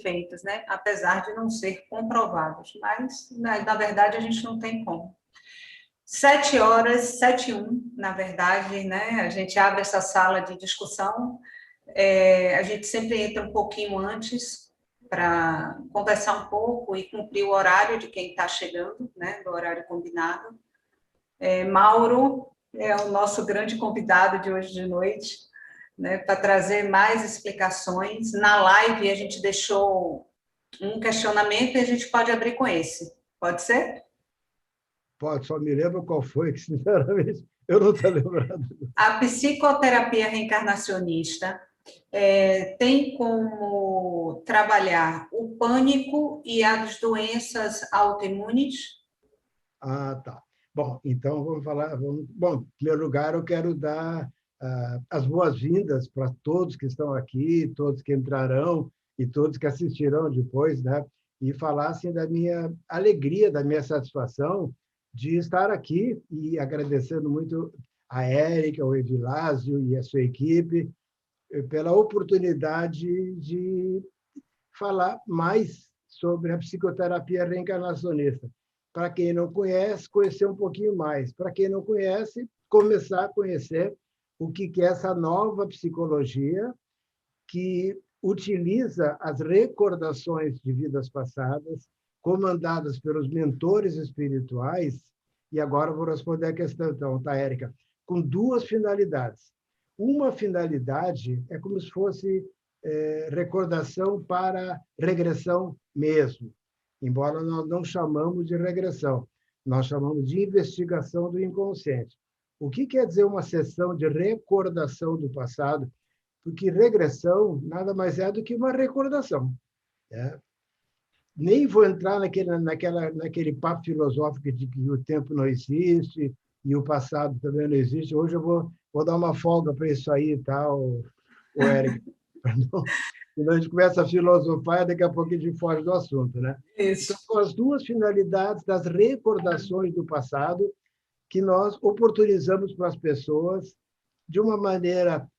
feitas, né? Apesar de não ser comprovados, mas, na verdade, a gente não tem como. 7h, 7h01, na verdade, né? A gente abre essa sala de discussão, a gente sempre entra um pouquinho antes para conversar um pouco e cumprir o horário de quem está chegando, né? Do horário combinado. Mauro é o nosso grande convidado de hoje de noite, né, para trazer mais explicações. Na live, a gente deixou um questionamento e a gente pode abrir com esse. Pode ser? Pode, só me lembro qual foi, que, sinceramente, eu não estou lembrando. A psicoterapia reencarnacionista tem como trabalhar o pânico e as doenças autoimunes? Ah, tá. Bom, então vamos falar. Bom, em primeiro lugar, eu quero dar as boas-vindas para todos que estão aqui, todos que entrarão e todos que assistirão depois, né? E falar assim, da minha alegria, da minha satisfação de estar aqui e agradecendo muito a Érica, o Evilásio e a sua equipe pela oportunidade de falar mais sobre a psicoterapia reencarnacionista. Para quem não conhece, conhecer um pouquinho mais. Para quem não conhece, começar a conhecer o que é essa nova psicologia que utiliza as recordações de vidas passadas, comandadas pelos mentores espirituais. E agora vou responder a questão, então, tá, Érica? Com duas finalidades. Uma finalidade é como se fosse recordação para regressão mesmo, embora nós não chamamos de regressão, nós chamamos de investigação do inconsciente. O que quer dizer uma sessão de recordação do passado? Porque regressão nada mais é do que uma recordação. Né? Nem vou entrar naquele papo filosófico de que o tempo não existe e o passado também não existe. Hoje eu vou dar uma folga para isso aí, tal, o Érica. Quando a gente começa a filosofar, daqui a pouco a gente foge do assunto, né? Isso. Então, são as duas finalidades das recordações do passado que nós oportunizamos para as pessoas de uma maneira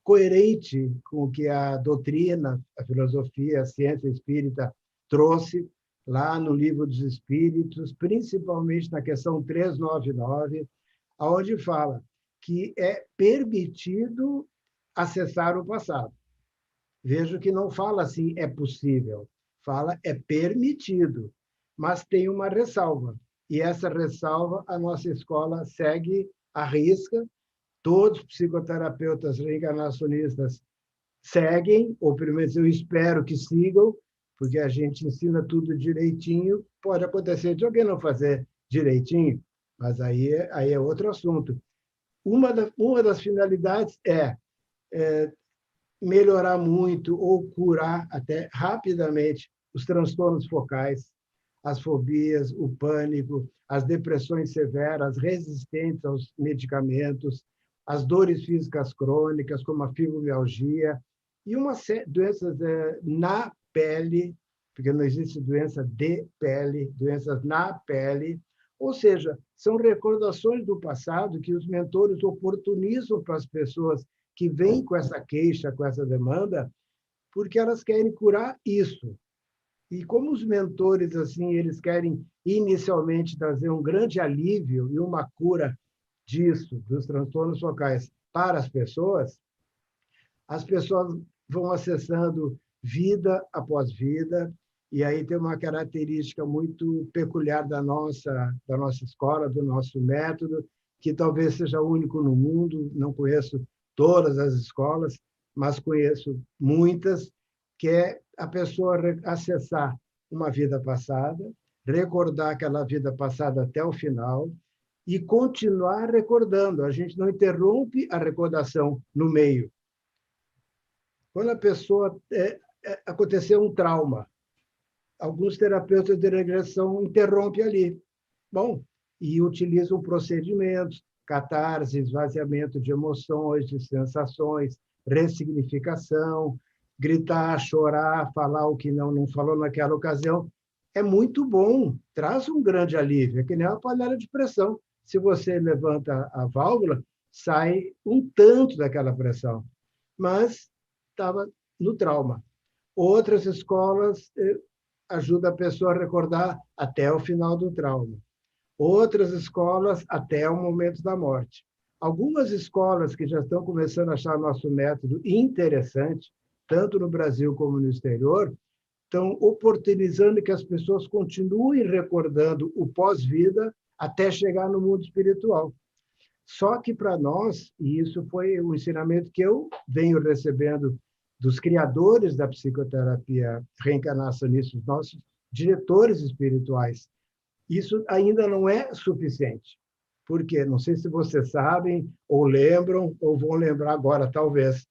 coerente com o que a doutrina, a filosofia, a ciência espírita trouxe lá no Livro dos Espíritos, principalmente na questão 399, onde fala que é permitido acessar o passado. Vejo que não fala assim, é possível. Fala, é permitido. Mas tem uma ressalva. E essa ressalva, a nossa escola segue à risca. Todos os psicoterapeutas reencarnacionistas seguem, ou pelo menos eu espero que sigam, porque a gente ensina tudo direitinho. Pode acontecer de alguém não fazer direitinho, mas aí é outro assunto. Uma das finalidades é melhorar muito ou curar até rapidamente os transtornos focais, as fobias, o pânico, as depressões severas, resistentes aos medicamentos, as dores físicas crônicas, como a fibromialgia, e uma série de doenças na pele, porque não existe doença de pele, doenças na pele, ou seja, são recordações do passado que os mentores oportunizam para as pessoas que vêm com essa queixa, com essa demanda, porque elas querem curar isso. E como os mentores, assim, eles querem inicialmente trazer um grande alívio e uma cura disso, dos transtornos focais, para as pessoas vão acessando vida após vida, e aí tem uma característica muito peculiar da nossa escola, do nosso método, que talvez seja único no mundo, não conheço todas as escolas, mas conheço muitas, que é a pessoa acessar uma vida passada, recordar aquela vida passada até o final e continuar recordando. A gente não interrompe a recordação no meio. Quando a pessoa aconteceu um trauma, alguns terapeutas de regressão interrompem ali. Bom, e utilizam procedimentos, catarse, esvaziamento de emoções, de sensações, ressignificação, gritar, chorar, falar o que não falou naquela ocasião. É muito bom, traz um grande alívio, é que nem uma panela de pressão. Se você levanta a válvula, sai um tanto daquela pressão, mas estava no trauma. Outras escolas ajudam a pessoa a recordar até o final do trauma. Outras escolas até o momento da morte. Algumas escolas que já estão começando a achar nosso método interessante, tanto no Brasil como no exterior, estão oportunizando que as pessoas continuem recordando o pós-vida até chegar no mundo espiritual. Só que para nós, e isso foi um ensinamento que eu venho recebendo dos criadores da psicoterapia reencarnacionista, os nossos diretores espirituais, isso ainda não é suficiente. Por quê? Não sei se vocês sabem, ou lembram, ou vão lembrar agora, talvez.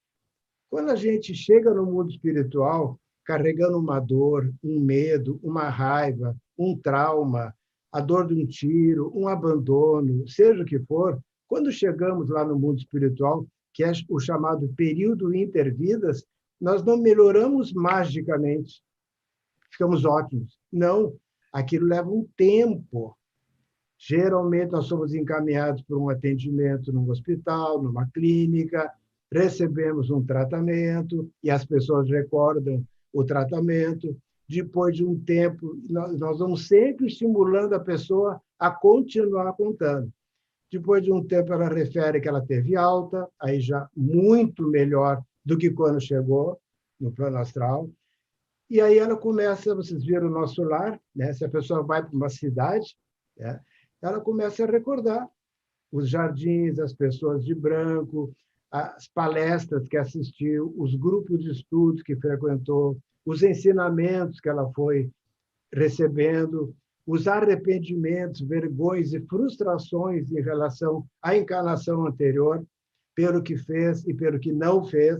Quando a gente chega no mundo espiritual, carregando uma dor, um medo, uma raiva, um trauma, a dor de um tiro, um abandono, seja o que for, quando chegamos lá no mundo espiritual, que é o chamado período intervidas, nós não melhoramos magicamente, ficamos ótimos. Não, aquilo leva um tempo. Geralmente, nós somos encaminhados para um atendimento num hospital, numa clínica, recebemos um tratamento e as pessoas recordam o tratamento. Depois de um tempo, nós vamos sempre estimulando a pessoa a continuar contando. Depois de um tempo, ela refere que ela teve alta, aí já muito melhor do que quando chegou no plano astral. E aí ela começa, vocês viram o nosso lar, né? Se a pessoa vai para uma cidade, né? Ela começa a recordar os jardins, as pessoas de branco, as palestras que assistiu, os grupos de estudos que frequentou, os ensinamentos que ela foi recebendo, os arrependimentos, vergonhas e frustrações em relação à encarnação anterior, pelo que fez e pelo que não fez,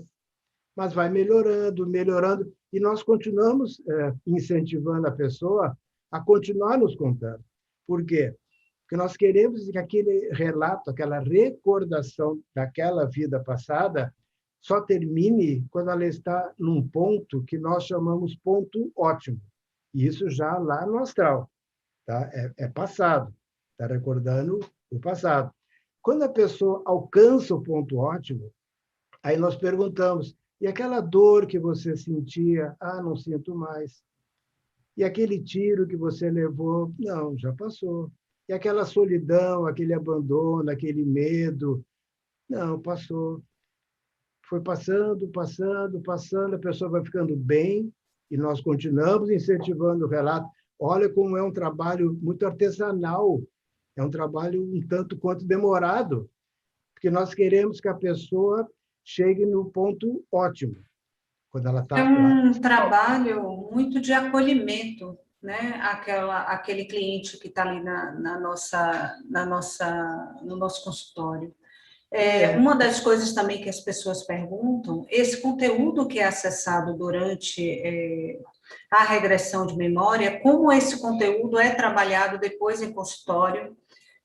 mas vai melhorando, melhorando, e nós continuamos incentivando a pessoa a continuar nos contando. Por quê? Porque nós queremos que aquele relato, aquela recordação daquela vida passada só termine quando ela está num ponto que nós chamamos ponto ótimo. E isso já lá no astral. Tá? É passado. Está recordando o passado. Quando a pessoa alcança o ponto ótimo, aí nós perguntamos, e aquela dor que você sentia? Ah, não sinto mais. E aquele tiro que você levou? Não, já passou. E aquela solidão, aquele abandono, aquele medo? Não, passou. Foi passando, passando, passando, a pessoa vai ficando bem e nós continuamos incentivando o relato. Olha como é um trabalho muito artesanal, é um trabalho um tanto quanto demorado, porque nós queremos que a pessoa chegue no ponto ótimo, quando ela É está lá. um trabalho muito de acolhimento, né? Aquele cliente que está ali no nosso consultório. Uma das coisas também que as pessoas perguntam, esse conteúdo que é acessado durante a regressão de memória, como esse conteúdo é trabalhado depois em consultório,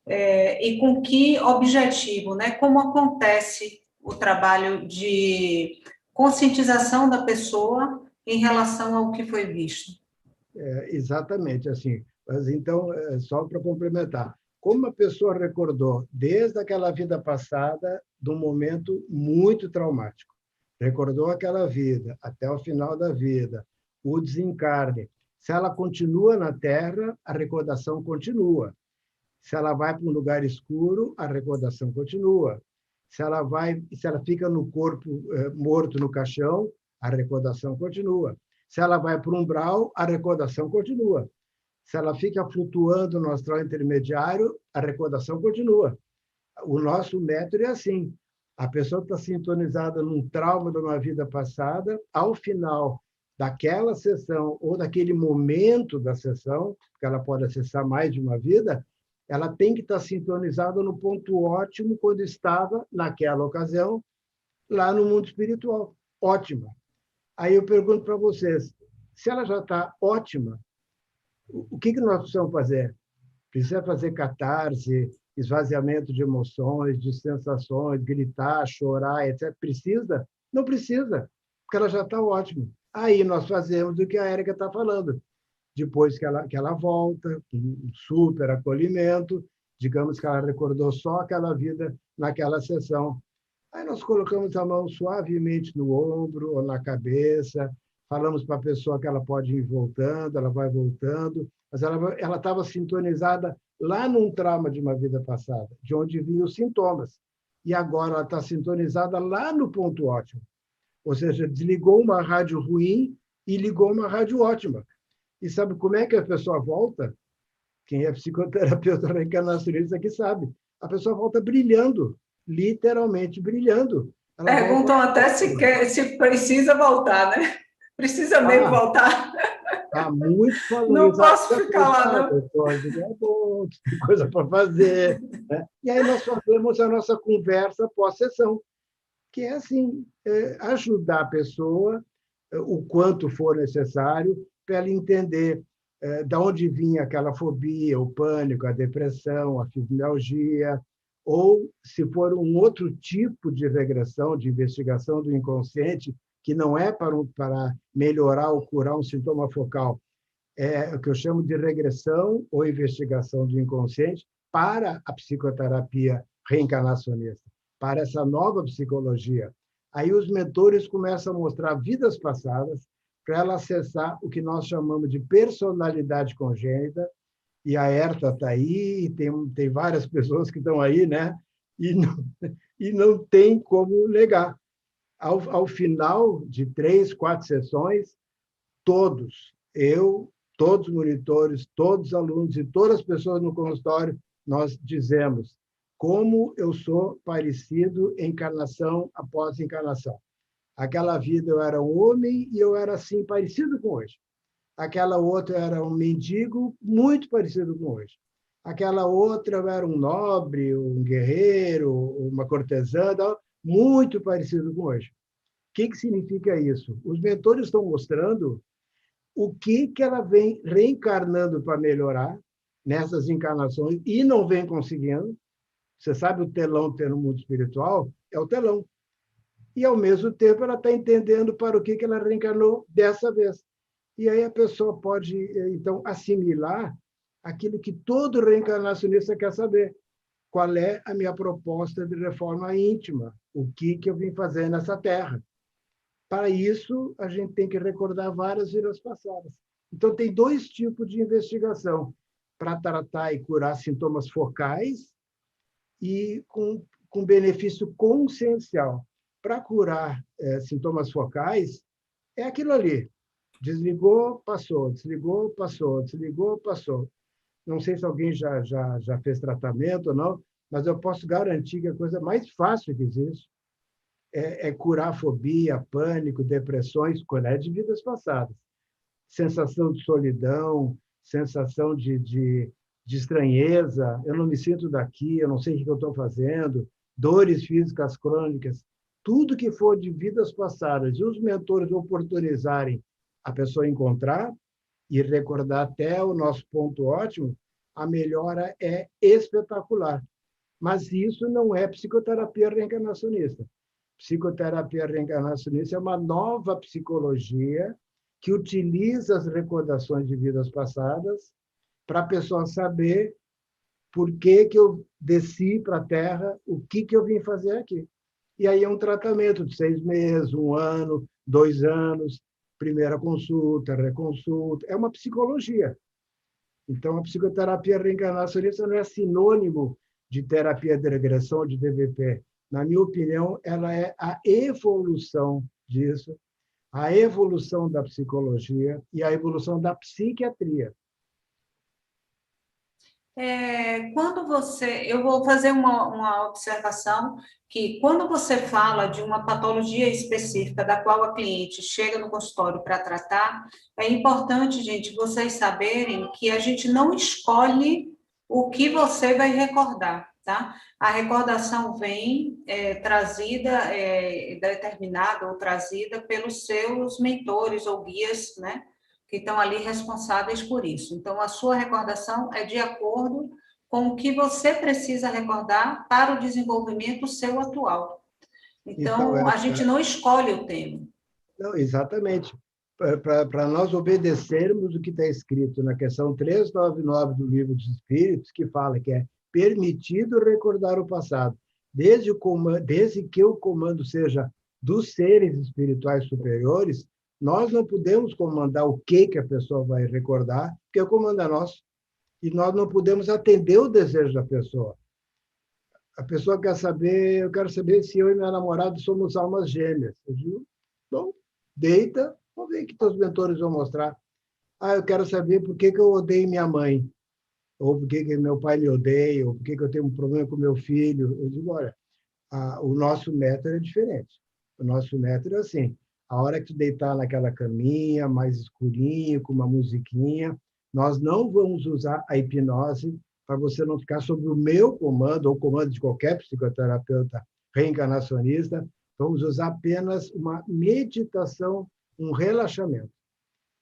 e com que objetivo, né? Como acontece o trabalho de conscientização da pessoa em relação ao que foi visto. Exatamente, assim. Mas então, só para complementar, como a pessoa recordou desde aquela vida passada de um momento muito traumático, recordou aquela vida até o final da vida, o desencarne. Se ela continua na Terra, a recordação continua. Se ela vai para um lugar escuro, a recordação continua. Se ela fica no corpo morto no caixão, a recordação continua. Se ela vai para um umbral, a recordação continua. Se ela fica flutuando no astral intermediário, a recordação continua. O nosso método é assim. A pessoa está sintonizada num trauma de uma vida passada, ao final daquela sessão ou daquele momento da sessão, porque ela pode acessar mais de uma vida, ela tem que estar sintonizada no ponto ótimo quando estava, naquela ocasião, lá no mundo espiritual. Ótima. Aí eu pergunto para vocês, se ela já está ótima, o que nós precisamos fazer? Precisa fazer catarse, esvaziamento de emoções, de sensações, gritar, chorar, etc. Precisa? Não precisa, porque ela já está ótima. Aí nós fazemos o que a Érica está falando. Depois que ela volta, um super acolhimento, digamos que ela recordou só aquela vida naquela sessão. Aí nós colocamos a mão suavemente no ombro ou na cabeça, falamos para a pessoa que ela pode ir voltando, ela vai voltando, mas ela estava sintonizada lá num trauma de uma vida passada, de onde vinham os sintomas. E agora ela está sintonizada lá no ponto ótimo. Ou seja, desligou uma rádio ruim e ligou uma rádio ótima. E sabe como é que a pessoa volta? Quem é psicoterapeuta reencarnacionista que sabe. A pessoa volta brilhando, literalmente brilhando. Ela volta... Perguntam até se precisa voltar, né? Precisa mesmo Ah, voltar. muitos falam Não isso. Ah, posso ficar lá, não. doutor, é bom, tem coisa para fazer. Né? E aí nós fazemos a nossa conversa pós-sessão, que é assim, ajudar a pessoa o quanto for necessário para ela entender de onde vinha aquela fobia, o pânico, a depressão, a fibromialgia, ou se for um outro tipo de regressão, de investigação do inconsciente, que não é para melhorar ou curar um sintoma focal, é o que eu chamo de regressão ou investigação do inconsciente para a psicoterapia reencarnacionista, para essa nova psicologia. Aí os mentores começam a mostrar vidas passadas para ela acessar o que nós chamamos de personalidade congênita, e a Herta está aí, e tem várias pessoas que estão aí, né? E não tem como negar. Ao final de 3, 4 sessões, todos, todos os monitores, todos os alunos e todas as pessoas no consultório, nós dizemos como eu sou parecido encarnação após encarnação. Aquela vida eu era um homem e eu era assim parecido com hoje. Aquela outra eu era um mendigo muito parecido com hoje. Aquela outra eu era um nobre, um guerreiro, uma cortesã, muito parecido com hoje. O que significa isso? Os mentores estão mostrando o que ela vem reencarnando para melhorar nessas encarnações e não vem conseguindo. Você sabe o telão ter no mundo espiritual? É o telão. E, ao mesmo tempo, ela está entendendo para o que ela reencarnou dessa vez. E aí a pessoa pode, então, assimilar aquilo que todo reencarnacionista quer saber. Qual é a minha proposta de reforma íntima? O que eu vim fazer nessa Terra? Para isso, a gente tem que recordar várias vidas passadas. Então, tem 2 tipos de investigação: para tratar e curar sintomas focais e com benefício consciencial. Para curar sintomas focais, é aquilo ali. Desligou, passou, desligou, passou, desligou, passou. Não sei se alguém já fez tratamento ou não, mas eu posso garantir que a coisa mais fácil que existe é curar fobia, pânico, depressões, quando é de vidas passadas. Sensação de solidão, sensação de estranheza, eu não me sinto daqui, eu não sei o que eu estou fazendo, dores físicas crônicas, tudo que for de vidas passadas, e os mentores oportunizarem a pessoa encontrar e recordar até o nosso ponto ótimo, a melhora é espetacular. Mas isso não é psicoterapia reencarnacionista. Psicoterapia reencarnacionista é uma nova psicologia que utiliza as recordações de vidas passadas para a pessoa saber por que eu desci para a Terra, o que eu vim fazer aqui. E aí é um tratamento de 6 meses, 1 ano, 2 anos, primeira consulta, reconsulta. É uma psicologia. Então, a psicoterapia reencarnacionista não é sinônimo de terapia de regressão, de DBT. Na minha opinião, ela é a evolução disso, a evolução da psicologia e a evolução da psiquiatria. Eu vou fazer uma observação que quando você fala de uma patologia específica da qual a cliente chega no consultório para tratar, é importante, gente, vocês saberem que a gente não escolhe o que você vai recordar, tá? A recordação vem trazida, determinada ou trazida pelos seus mentores ou guias, né? Que estão ali responsáveis por isso. Então, a sua recordação é de acordo com o que você precisa recordar para o desenvolvimento seu atual. Então, a gente não escolhe o tema. Não, exatamente. Para nós obedecermos o que está escrito na questão 399 do Livro dos Espíritos, que fala que é permitido recordar o passado, desde que o comando seja dos seres espirituais superiores, Nós não podemos comandar o que a pessoa vai recordar, porque o comando é nosso. E nós não podemos atender o desejo da pessoa. A pessoa quer saber, eu quero saber se eu e minha namorada somos almas gêmeas. Eu digo, bom, deita, vamos ver o que teus mentores vão mostrar. Ah, eu quero saber por que eu odeio minha mãe, ou por que meu pai me odeia, ou por que eu tenho um problema com meu filho. Eu digo, olha, o nosso método é diferente. O nosso método é assim, a hora que tu deitar naquela caminha, mais escurinho, com uma musiquinha, nós não vamos usar a hipnose para você não ficar sob o meu comando, ou o comando de qualquer psicoterapeuta reencarnacionista. Vamos usar apenas uma meditação, um relaxamento.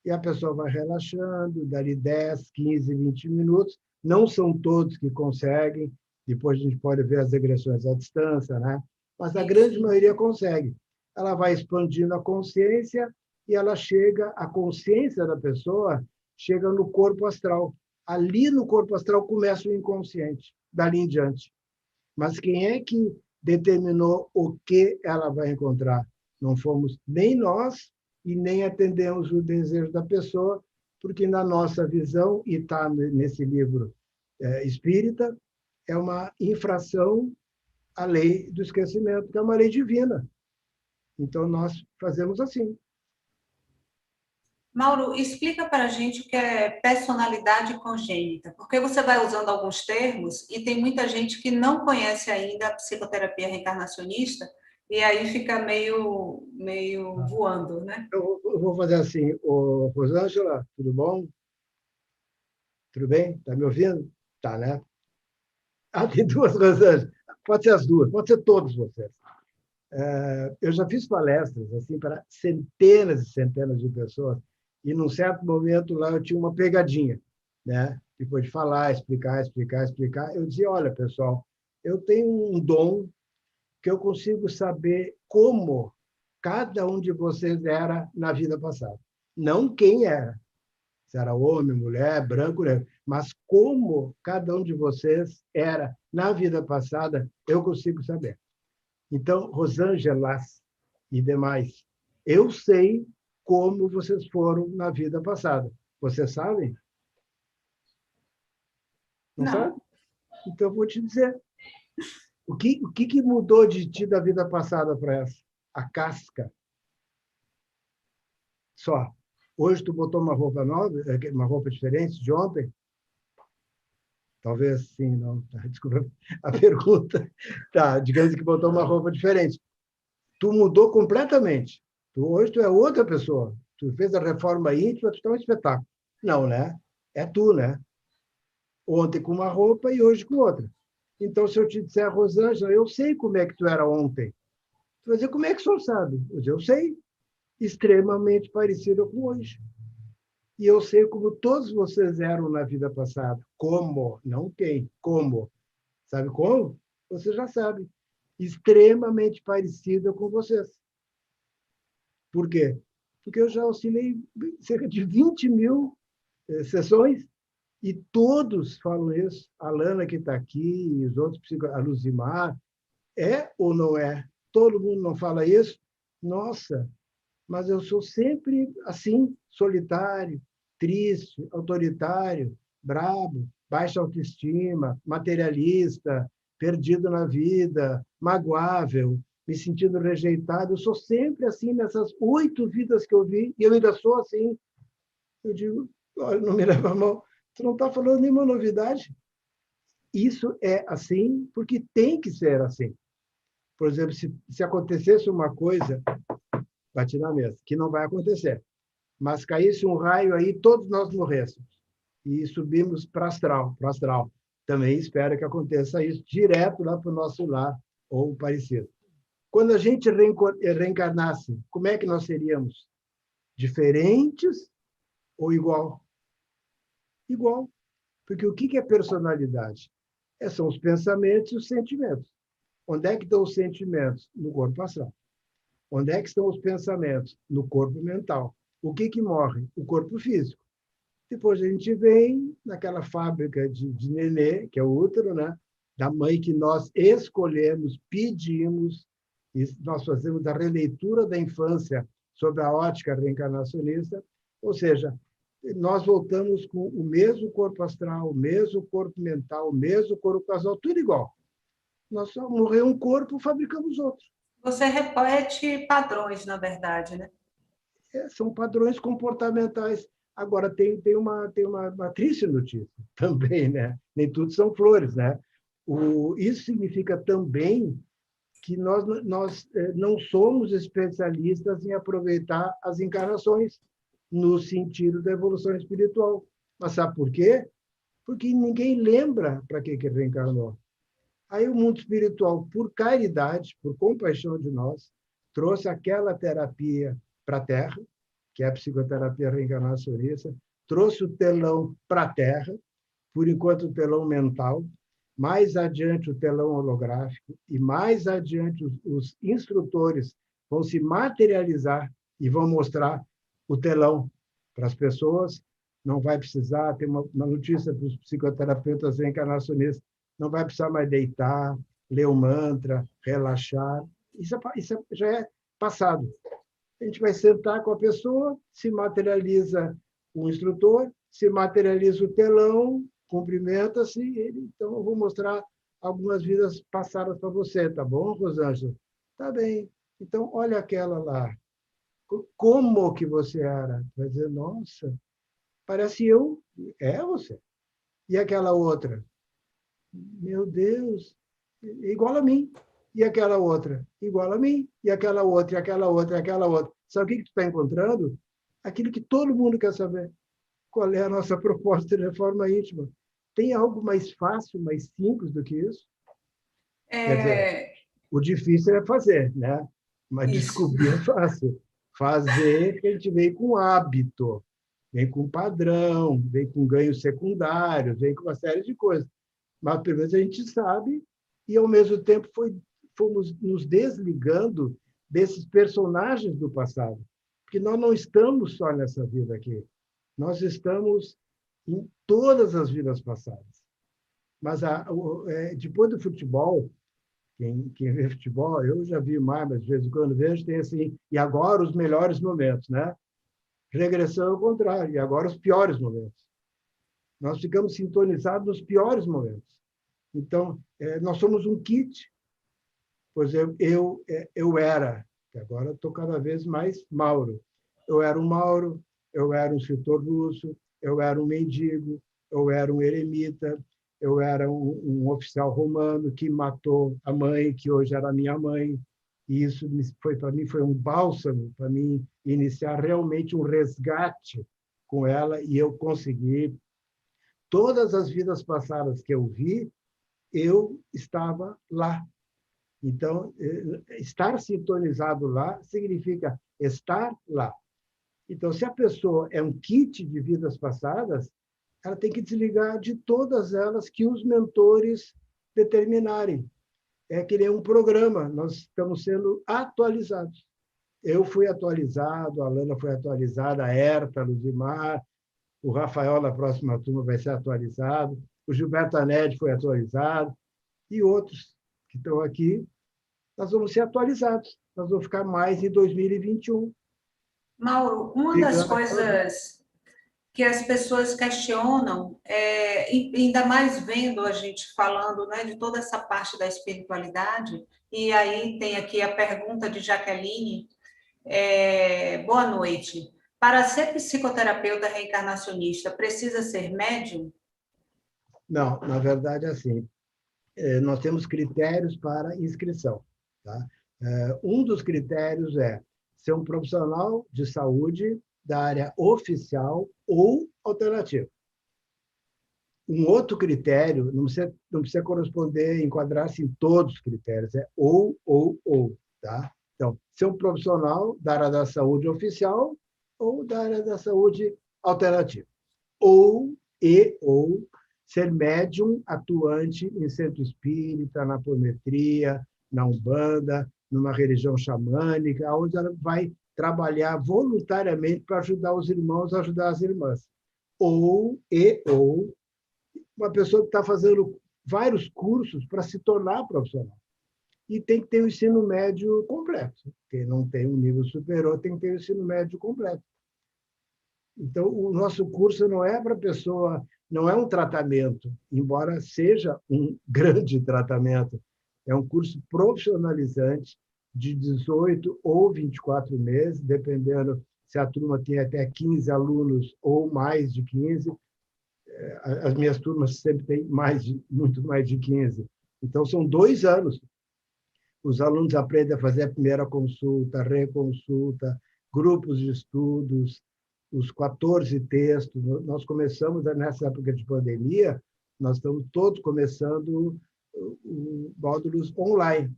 E a pessoa vai relaxando, dali 10, 15, 20 minutos. Não são todos que conseguem, depois a gente pode ver as regressões à distância, né? Mas a grande maioria consegue. Ela vai expandindo a consciência e ela chega, a consciência da pessoa chega no corpo astral. Ali no corpo astral começa o inconsciente, dali em diante. Mas quem é que determinou o que ela vai encontrar? Não fomos nem nós e nem atendemos o desejo da pessoa, porque na nossa visão, e está nesse livro espírita, é uma infração à lei do esquecimento, que é uma lei divina. Então, nós fazemos assim. Mauro, explica para a gente o que é personalidade congênita, porque você vai usando alguns termos e tem muita gente que não conhece ainda a psicoterapia reencarnacionista e aí fica meio voando, né? Eu vou fazer assim. Rosângela, tudo bom? Tudo bem? Está me ouvindo? Tá, né? Ah, tem duas Rosângela. Pode ser as duas, pode ser todos vocês. Eu já fiz palestras assim para centenas e centenas de pessoas e, num certo momento, lá eu tinha uma pegadinha, né? Depois de falar, explicar, eu dizia, olha, pessoal, eu tenho um dom que eu consigo saber como cada um de vocês era na vida passada. Não quem era, se era homem, mulher, branco, negro, mas como cada um de vocês era na vida passada, eu consigo saber. Então, Rosângelas e demais, eu sei como vocês foram na vida passada. Vocês sabem? Não Não. sabem? Então, eu vou te dizer. O que mudou de ti da vida passada para essa? A casca. Só. Hoje tu botou uma roupa nova, uma roupa diferente de ontem? Talvez sim, não. Desculpa a pergunta. Tá, digamos que botou uma roupa diferente. Tu mudou completamente. Hoje tu é outra pessoa. Tu fez a reforma íntima, tu está um espetáculo. Não, né? É tu, né? Ontem com uma roupa e hoje com outra. Então, se eu te disser, Rosângela, eu sei como é que tu era ontem. Tu vai dizer, como é que o senhor sabe? Eu sei. Extremamente parecida com hoje. E eu sei como todos vocês eram na vida passada. Como, não quem, como. Sabe como? Você já sabe. Extremamente parecida com vocês. Por quê? Porque eu já auxiliei cerca de 20 mil sessões e todos falam isso. A Lana, que está aqui, e os outros, a Luzimar, é ou não é? Todo mundo não fala isso? Nossa, mas eu sou sempre assim, solitário, triste, autoritário, brabo, baixa autoestima, materialista, perdido na vida, magoável, me sentindo rejeitado. Eu sou sempre assim nessas 8 vidas que eu vi, e eu ainda sou assim. Eu digo, olha, não me leva a mal, tu não está falando nenhuma novidade. Isso é assim porque tem que ser assim. Por exemplo, se acontecesse uma coisa, bati na mesa, que não vai acontecer, mas caísse um raio aí, todos nós morrêssemos. E subimos para astral, para astral. Também espero que aconteça isso direto lá para o nosso lar, ou parecido. Quando a gente reencarnasse, como é que nós seríamos? Diferentes ou igual? Igual. Porque o que é personalidade? São os pensamentos e os sentimentos. Onde é que estão os sentimentos? No corpo astral. Onde é que estão os pensamentos? No corpo mental. O que morre? O corpo físico. Depois a gente vem naquela fábrica de nenê, que é o útero, né? Da mãe que nós escolhemos, pedimos, e nós fazemos a releitura da infância sob a ótica reencarnacionista, ou seja, nós voltamos com o mesmo corpo astral, o mesmo corpo mental, o mesmo corpo causal, tudo igual. Nós só morreu um corpo, fabricamos outro. Você repete padrões, na verdade, né? São padrões comportamentais. Agora, tem uma triste notícia também, né? Nem tudo são flores, né? Isso significa também que nós não somos especialistas em aproveitar as encarnações no sentido da evolução espiritual. Mas sabe por quê? Porque ninguém lembra para que reencarnou. Aí o mundo espiritual, por caridade, por compaixão de nós, trouxe aquela terapia para a Terra, que é a psicoterapia reencarnacionista, trouxe o telão para a Terra, por enquanto o telão mental, mais adiante o telão holográfico, e mais adiante os instrutores vão se materializar e vão mostrar o telão para as pessoas. Não vai precisar ter uma notícia para os psicoterapeutas reencarnacionistas, não vai precisar mais deitar, ler o mantra, relaxar. Isso já é passado. A gente vai sentar com a pessoa, se materializa o instrutor, se materializa o telão, cumprimenta-se. Então, eu vou mostrar algumas vidas passadas para você, tá bom, Rosângela? Tá bem. Então, olha aquela lá. Como que você era? Vai dizer, nossa, parece eu. É você. E aquela outra? Meu Deus, igual a mim. E aquela outra? Igual a mim. E aquela outra, e aquela outra, e aquela outra. Sabe o que tu está encontrando? Aquilo que todo mundo quer saber. Qual é a nossa proposta de reforma íntima? Tem algo mais fácil, mais simples do que isso? Quer dizer, o difícil é fazer, né? Mas Isso. descobrir é fácil. Fazer, a gente vem com hábito, vem com padrão, vem com ganhos secundários, vem com uma série de coisas. Mas, pelo menos, a gente sabe e, ao mesmo tempo, fomos nos desligando desses personagens do passado. Porque nós não estamos só nessa vida aqui. Nós estamos em todas as vidas passadas. Mas, depois do futebol, quem vê futebol, eu já vi mais, mas de vez em quando vejo, tem assim, e agora os melhores momentos, né? Regressão ao contrário, e agora os piores momentos. Nós ficamos sintonizados nos piores momentos. Então, nós somos um kit. Pois eu era, que agora estou cada vez mais Mauro. Eu era um Mauro, eu era um escritor russo, eu era um mendigo, eu era um eremita, eu era um oficial romano que matou a mãe, que hoje era minha mãe. E isso para mim foi um bálsamo para mim iniciar realmente um resgate com ela, e eu consegui. Todas as vidas passadas que eu vi, eu estava lá. Então, estar sintonizado lá significa estar lá. Então, se a pessoa é um kit de vidas passadas, ela tem que desligar de todas elas que os mentores determinarem. É que nem um programa, nós estamos sendo atualizados. Eu fui atualizado, a Alana foi atualizada, a Herta, a Luzimar, o Rafael, na próxima turma, vai ser atualizado, o Gilberto Aned foi atualizado, e outros que estão aqui, nós vamos ser atualizados. Nós vamos ficar mais em 2021. Mauro, uma das coisas que as pessoas questionam, e ainda mais vendo a gente falando, né, de toda essa parte da espiritualidade, e aí tem aqui a pergunta de Jaqueline. Boa noite. Para ser psicoterapeuta reencarnacionista, precisa ser médium? Não, na verdade, é assim. Nós temos critérios para inscrição. Tá? Um dos critérios é ser um profissional de saúde da área oficial ou alternativa. Um outro critério, não precisa corresponder, enquadrar-se em todos os critérios, é ou. Tá? Então, ser um profissional da área da saúde oficial ou da área da saúde alternativa. Ou ser médium atuante em centro espírita, na apometria, na Umbanda, numa religião xamânica, onde ela vai trabalhar voluntariamente para ajudar os irmãos a ajudar as irmãs. Ou uma pessoa que está fazendo vários cursos para se tornar profissional. E tem que ter o ensino médio completo. Quem não tem um nível superior tem que ter o ensino médio completo. Então, o nosso curso não é para pessoa, não é um tratamento, embora seja um grande tratamento. É um curso profissionalizante de 18 ou 24 meses, dependendo se a turma tem até 15 alunos ou mais de 15. As minhas turmas sempre têm muito mais de 15. Então, são 2 anos. Os alunos aprendem a fazer a primeira consulta, a reconsulta, grupos de estudos, os 14 textos. Nós começamos, nessa época de pandemia, nós estamos todos começando módulos online.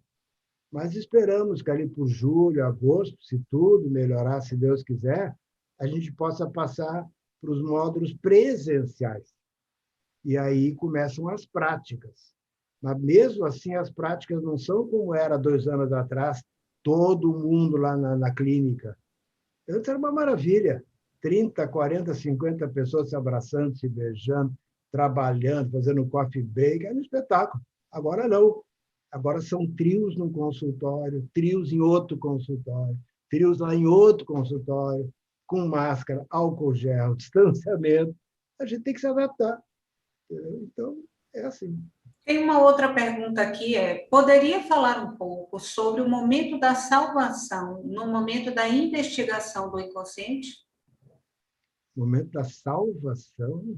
Mas esperamos que ali por julho, agosto, se tudo melhorar, se Deus quiser, a gente possa passar para os módulos presenciais. E aí começam as práticas. Mas, mesmo assim, as práticas não são como era 2 anos atrás, todo mundo lá na clínica. Antes era uma maravilha. 30, 40, 50 pessoas se abraçando, se beijando, trabalhando, fazendo coffee break. Era um espetáculo. Agora não. Agora são trios num consultório, trios em outro consultório, trios lá em outro consultório, com máscara, álcool gel, distanciamento. A gente tem que se adaptar. Então, é assim. Tem uma outra pergunta aqui, poderia falar um pouco sobre o momento da salvação no momento da investigação do inconsciente? Momento da salvação?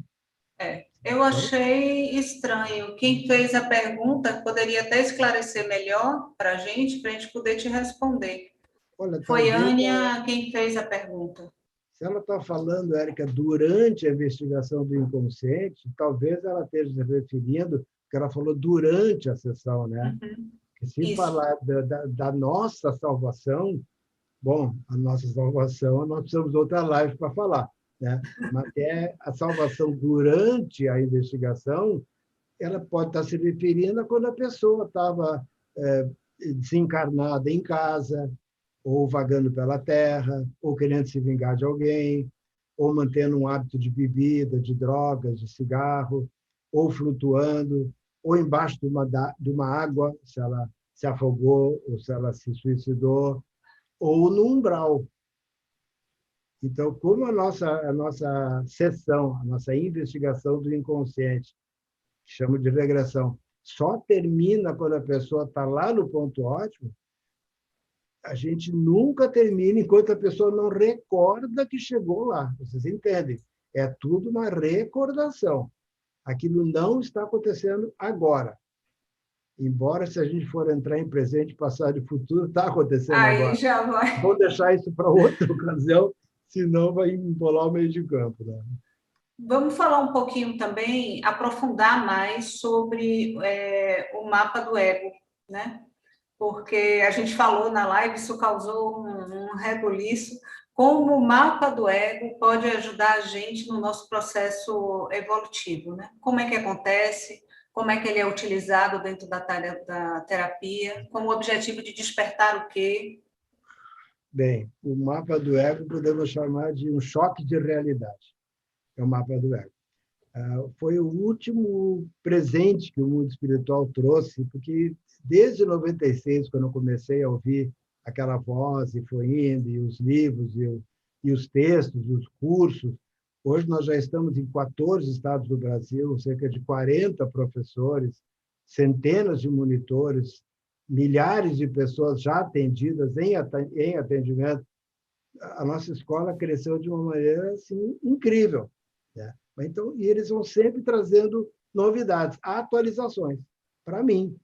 Eu Então, achei estranho. Quem fez a pergunta poderia até esclarecer melhor para a gente poder te responder. olha, Foi talvez Ânia quem fez a pergunta. se ela está falando, Érica, durante a investigação do inconsciente, talvez ela esteja se referindo, que ela falou durante a sessão, né? Uhum. Que se Isso. falar da nossa salvação, bom, a nossa salvação, nós precisamos de outra live para falar, né? Mas a salvação durante a investigação, ela pode estar se referindo a quando a pessoa estava desencarnada em casa, ou vagando pela terra, ou querendo se vingar de alguém, ou mantendo um hábito de bebida, de drogas, de cigarro, ou flutuando, ou embaixo de uma água, se ela se afogou ou se ela se suicidou, ou no umbral. Então, como a nossa sessão, a nossa investigação do inconsciente, que chamo de regressão, só termina quando a pessoa está lá no ponto ótimo, a gente nunca termina enquanto a pessoa não recorda que chegou lá. Vocês entendem? É tudo uma recordação. Aquilo não está acontecendo agora. Embora, se a gente for entrar em presente, passado e futuro, está acontecendo Aí agora. já vai. Vou deixar isso para outra ocasião, senão vai embolar o meio de campo. Né? Vamos falar um pouquinho também, aprofundar mais sobre o mapa do ego, né? Porque a gente falou na live, isso causou um rebuliço, como o mapa do ego pode ajudar a gente no nosso processo evolutivo, né? Como é que acontece, como é que ele é utilizado dentro da terapia, com o objetivo de despertar o quê? Bem, o mapa do ego podemos chamar de um choque de realidade. É o mapa do ego. Foi o último presente que o mundo espiritual trouxe, porque desde 96, quando eu comecei a ouvir aquela voz, e foi indo, e os livros, e os textos, e os cursos, hoje nós já estamos em 14 estados do Brasil, cerca de 40 professores, centenas de monitores, milhares de pessoas já atendidas em atendimento. A nossa escola cresceu de uma maneira assim, incrível. Né? Então, e eles vão sempre trazendo novidades, atualizações, para mim.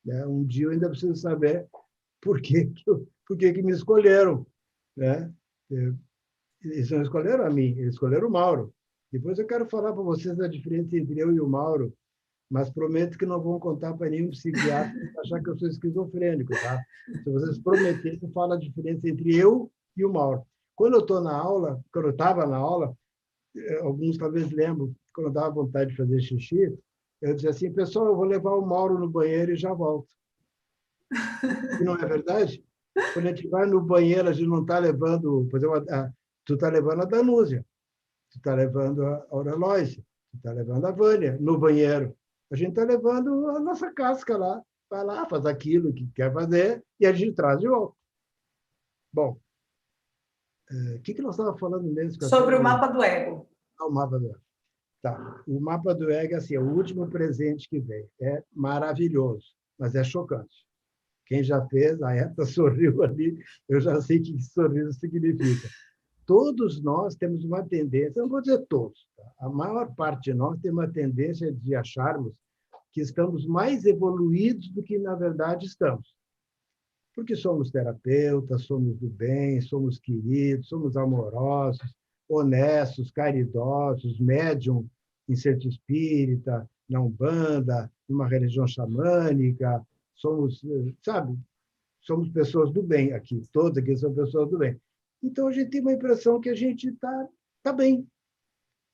Né? Um dia eu ainda preciso saber por que me escolheram. Né? Eles não escolheram a mim, eles escolheram o Mauro. Depois eu quero falar para vocês a diferença entre eu e o Mauro, mas prometo que não vão contar para nenhum psiquiatra achar que eu sou esquizofrênico. Tá? Se vocês prometerem, fala a diferença entre eu e o Mauro. Quando eu estou na aula, quando eu estava na aula, alguns talvez lembram, quando eu dava vontade de fazer xixi, eu dizia assim, pessoal, eu vou levar o Mauro no banheiro e já volto. E não é verdade? Quando a gente vai no banheiro, a gente não está levando, por exemplo, tu está levando a Danúzia, tu está levando a Aureloise, tu está levando a Vânia no banheiro. A gente está levando a nossa casca lá, vai lá, faz aquilo que quer fazer e a gente traz de volta. Bom, o que nós estávamos falando mesmo? Sobre o mapa do ego. O mapa do ego. Tá. O mapa do ego assim, é o último presente que vem. É maravilhoso, mas é chocante. Quem já fez, a Eta sorriu ali, eu já sei o que sorriso significa. Todos nós temos uma tendência, não vou dizer todos, tá? A maior parte de nós tem uma tendência de acharmos que estamos mais evoluídos do que, na verdade, estamos. Porque somos terapeutas, somos do bem, somos queridos, somos amorosos, honestos, caridosos, médium em centro espírita, na Umbanda, numa religião xamânica, somos, sabe, somos pessoas do bem aqui, todos aqui são pessoas do bem. Então, a gente tem uma impressão que a gente tá bem,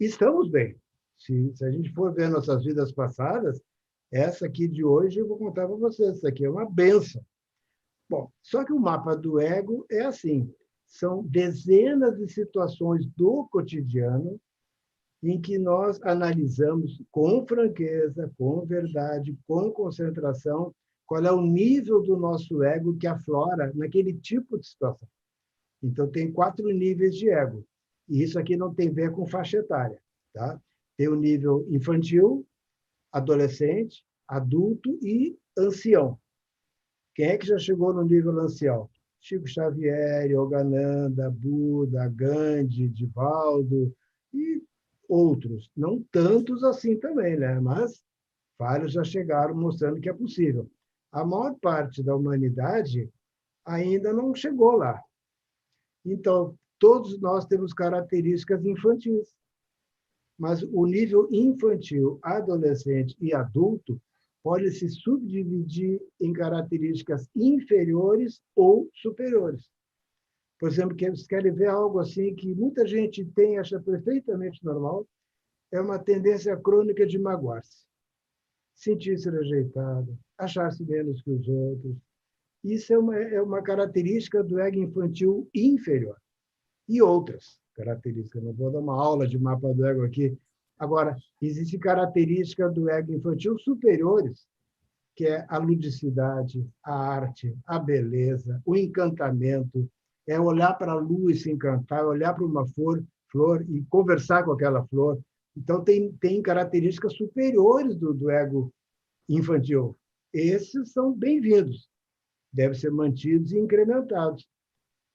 estamos bem. Se a gente for ver nossas vidas passadas, essa aqui de hoje, eu vou contar para vocês, essa aqui é uma benção. Bom, só que o mapa do ego é assim, são dezenas de situações do cotidiano em que nós analisamos com franqueza, com verdade, com concentração, qual é o nível do nosso ego que aflora naquele tipo de situação. Então, tem 4 níveis de ego. E isso aqui não tem a ver com faixa etária. Tá? Tem o nível infantil, adolescente, adulto e ancião. Quem é que já chegou no nível ancião? Chico Xavier, Yogananda, Buda, Gandhi, Divaldo e outros. Não tantos assim também, né? Mas vários já chegaram mostrando que é possível. A maior parte da humanidade ainda não chegou lá. Então, todos nós temos características infantis. Mas o nível infantil, adolescente e adulto pode se subdividir em características inferiores ou superiores. Por exemplo, que eles querem ver algo assim que muita gente tem, acha perfeitamente normal, é uma tendência crônica de magoar-se. Sentir-se rejeitado, achar-se menos que os outros. Isso é uma característica do ego infantil inferior. E outras características. Não vou dar uma aula de mapa do ego aqui. Agora, existe característica do ego infantil superiores, que é a ludicidade, a arte, a beleza, o encantamento, é olhar para a luz e se encantar, olhar para uma flor e conversar com aquela flor. Então, tem características superiores do ego infantil. Esses são bem-vindos, devem ser mantidos e incrementados.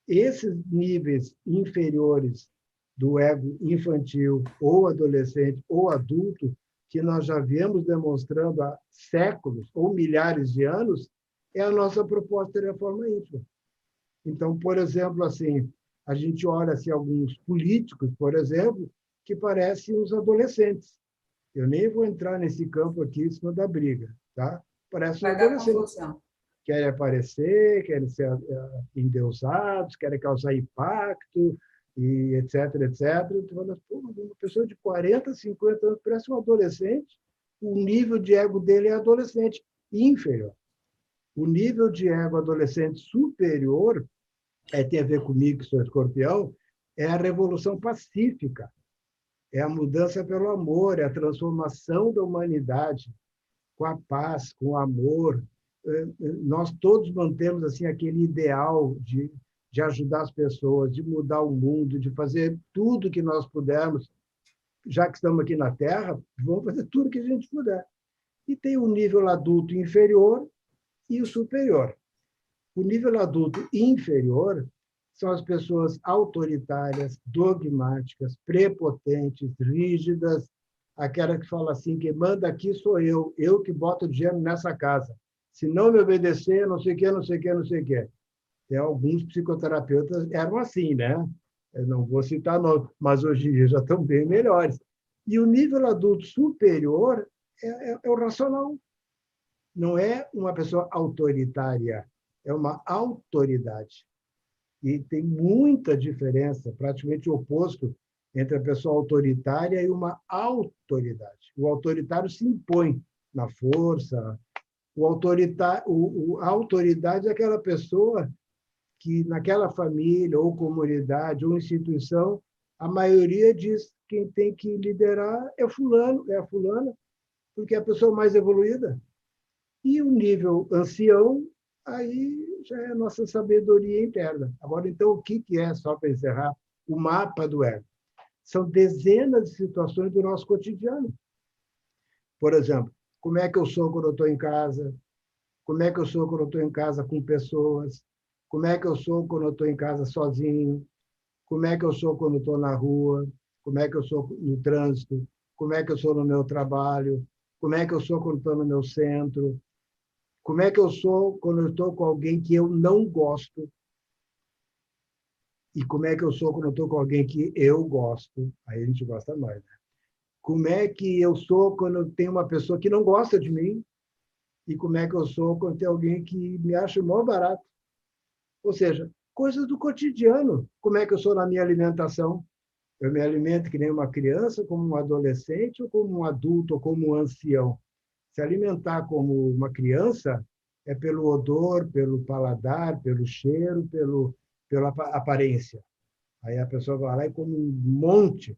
Esses níveis inferiores do ego infantil, ou adolescente, ou adulto, que nós já viemos demonstrando há séculos ou milhares de anos, é a nossa proposta de reforma íntima. Então, por exemplo, assim, a gente olha assim, alguns políticos, por exemplo, que parecem uns adolescentes. Eu nem vou entrar nesse campo aqui, senão dá briga, tá? Parece um adolescente. Querem aparecer, querem ser endeusados, querem causar impacto, e etc, etc. Tu fala, pô, uma pessoa de 40, 50 anos parece um adolescente, o nível de ego dele é adolescente inferior. O nível de ego adolescente superior, tem a ver comigo, que sou escorpião, é a revolução pacífica, é a mudança pelo amor, é a transformação da humanidade com a paz, com o amor. Nós todos mantemos assim aquele ideal de ajudar as pessoas, de mudar o mundo, de fazer tudo que nós pudermos, já que estamos aqui na Terra, vamos fazer tudo que a gente puder. E tem o nível adulto inferior e o superior. O nível adulto inferior são as pessoas autoritárias, dogmáticas, prepotentes, rígidas, aquela que fala assim, quem manda aqui sou eu que boto dinheiro nessa casa. Se não me obedecer, não sei o quê, não sei o quê, não sei o quê. Tem alguns psicoterapeutas eram assim, né? Eu não vou citar nomes, mas hoje em dia já estão bem melhores. E o nível adulto superior é o racional. Não é uma pessoa autoritária, é uma autoridade. E tem muita diferença, praticamente o oposto, entre a pessoa autoritária e uma autoridade. O autoritário se impõe na força. A autoridade é aquela pessoa que, naquela família, ou comunidade, ou instituição, a maioria diz que quem tem que liderar é fulano, é a fulana, porque é a pessoa mais evoluída. E o nível ancião aí já é a nossa sabedoria interna. Agora, então, o que é, só para encerrar, o mapa do ego? São dezenas de situações do nosso cotidiano. Por exemplo, como é que eu sou quando eu estou em casa? Como é que eu sou quando eu estou em casa com pessoas? Como é que eu sou quando eu estou em casa sozinho? Como é que eu sou quando estou na rua? Como é que eu sou no trânsito? Como é que eu sou no meu trabalho? Como é que eu sou quando estou no meu centro? Como é que eu sou quando eu estou com alguém que eu não gosto? E como é que eu sou quando eu estou com alguém que eu gosto? Aí a gente gosta mais, né? Como é que eu sou quando eu tenho uma pessoa que não gosta de mim? E como é que eu sou quando tem alguém que me acha mó barato? Ou seja, coisas do cotidiano. Como é que eu sou na minha alimentação? Eu me alimento que nem uma criança, como um adolescente, ou como um adulto, ou como um ancião. Se alimentar como uma criança é pelo odor, pelo paladar, pelo cheiro, pela aparência. Aí a pessoa vai lá e come um monte,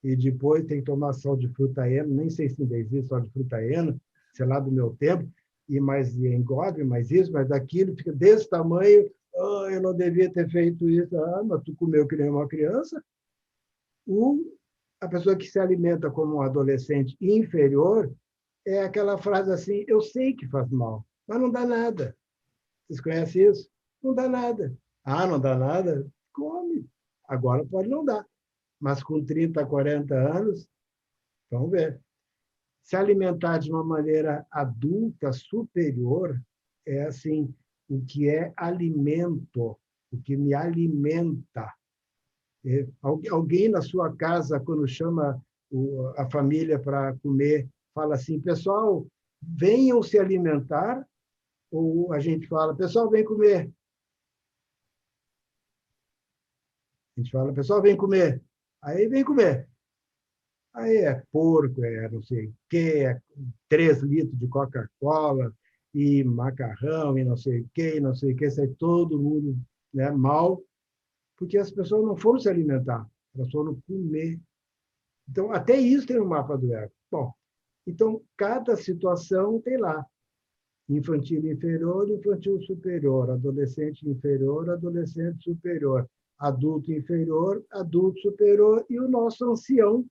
e depois tem que tomar sal de fruta-eno, nem sei se ainda existe sal de fruta-eno, sei lá do meu tempo, e mais engorda, mais isso, mais aquilo, fica desse tamanho, eu não devia ter feito isso, mas tu comeu que nem uma criança. A pessoa que se alimenta como um adolescente inferior é aquela frase assim, eu sei que faz mal, mas não dá nada. Vocês conhecem isso? Não dá nada. Ah, não dá nada? Come. Agora pode não dar. Mas com 30, 40 anos, vamos ver. Se alimentar de uma maneira adulta, superior, é assim, o que é alimento, o que me alimenta. Alguém na sua casa, quando chama a família para comer, fala assim, pessoal, venham se alimentar, ou a gente fala, pessoal, vem comer. A gente fala, pessoal, vem comer. Aí vem comer. Aí é porco, é não sei o quê, é 3 litros de Coca-Cola e macarrão e não sei o quê, e não sei o quê, sai todo mundo, né, mal, porque as pessoas não foram se alimentar, elas foram comer. Então, até isso tem no mapa do ego. Bom, então, cada situação tem lá. Infantil inferior, infantil superior, adolescente inferior, adolescente superior, adulto inferior, adulto superior e o nosso ancião,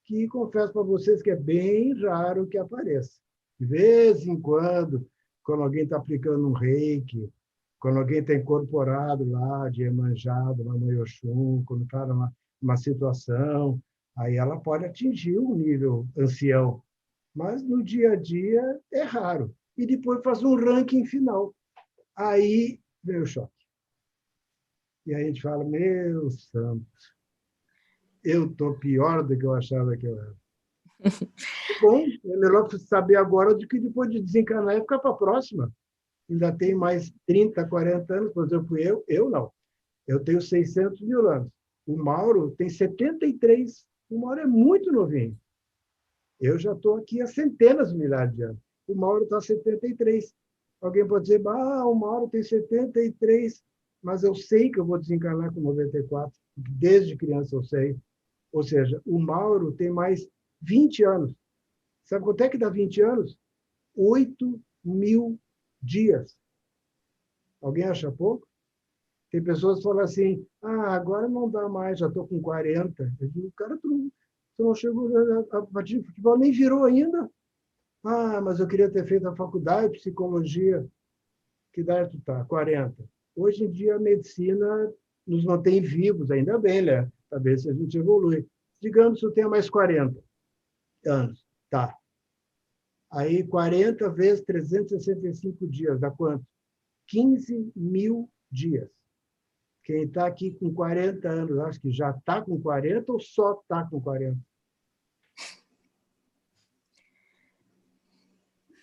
que confesso para vocês que é bem raro que apareça. De vez em quando alguém está aplicando um reiki, quando alguém está incorporado lá de Iemanjá, lá no Oxum, quando está numa situação, aí ela pode atingir um nível ancião, mas no dia a dia é raro. E depois faz um ranking final. Aí vem o choque. E aí a gente fala, meu santo, eu estou pior do que eu achava que eu era. Bom, é melhor saber agora do que depois de desencanar e ficar para a próxima. Ainda tem mais 30, 40 anos, por exemplo, eu não. Eu tenho 600 mil anos. O Mauro tem 73. O Mauro é muito novinho. Eu já estou aqui há centenas de milhares de anos. O Mauro está 73. Alguém pode dizer, o Mauro tem 73, mas eu sei que eu vou desencarnar com 94. Desde criança eu sei. Ou seja, o Mauro tem mais 20 anos. Sabe quanto é que dá 20 anos? 8.000 dias. Alguém acha pouco? Tem pessoas que falam assim, agora não dá mais, já estou com 40. Eu digo, cara, tu não chegou, a partir do futebol nem virou ainda. Mas eu queria ter feito a faculdade de psicologia. Que idade tu está? 40. Hoje em dia a medicina nos mantém vivos, ainda bem, né? Para ver se a gente evolui. Digamos que eu tenha mais 40 anos. Tá. Aí 40 vezes 365 dias, dá quanto? 15.000 dias. Quem está aqui com 40 anos, acho que já está com 40 ou só está com 40?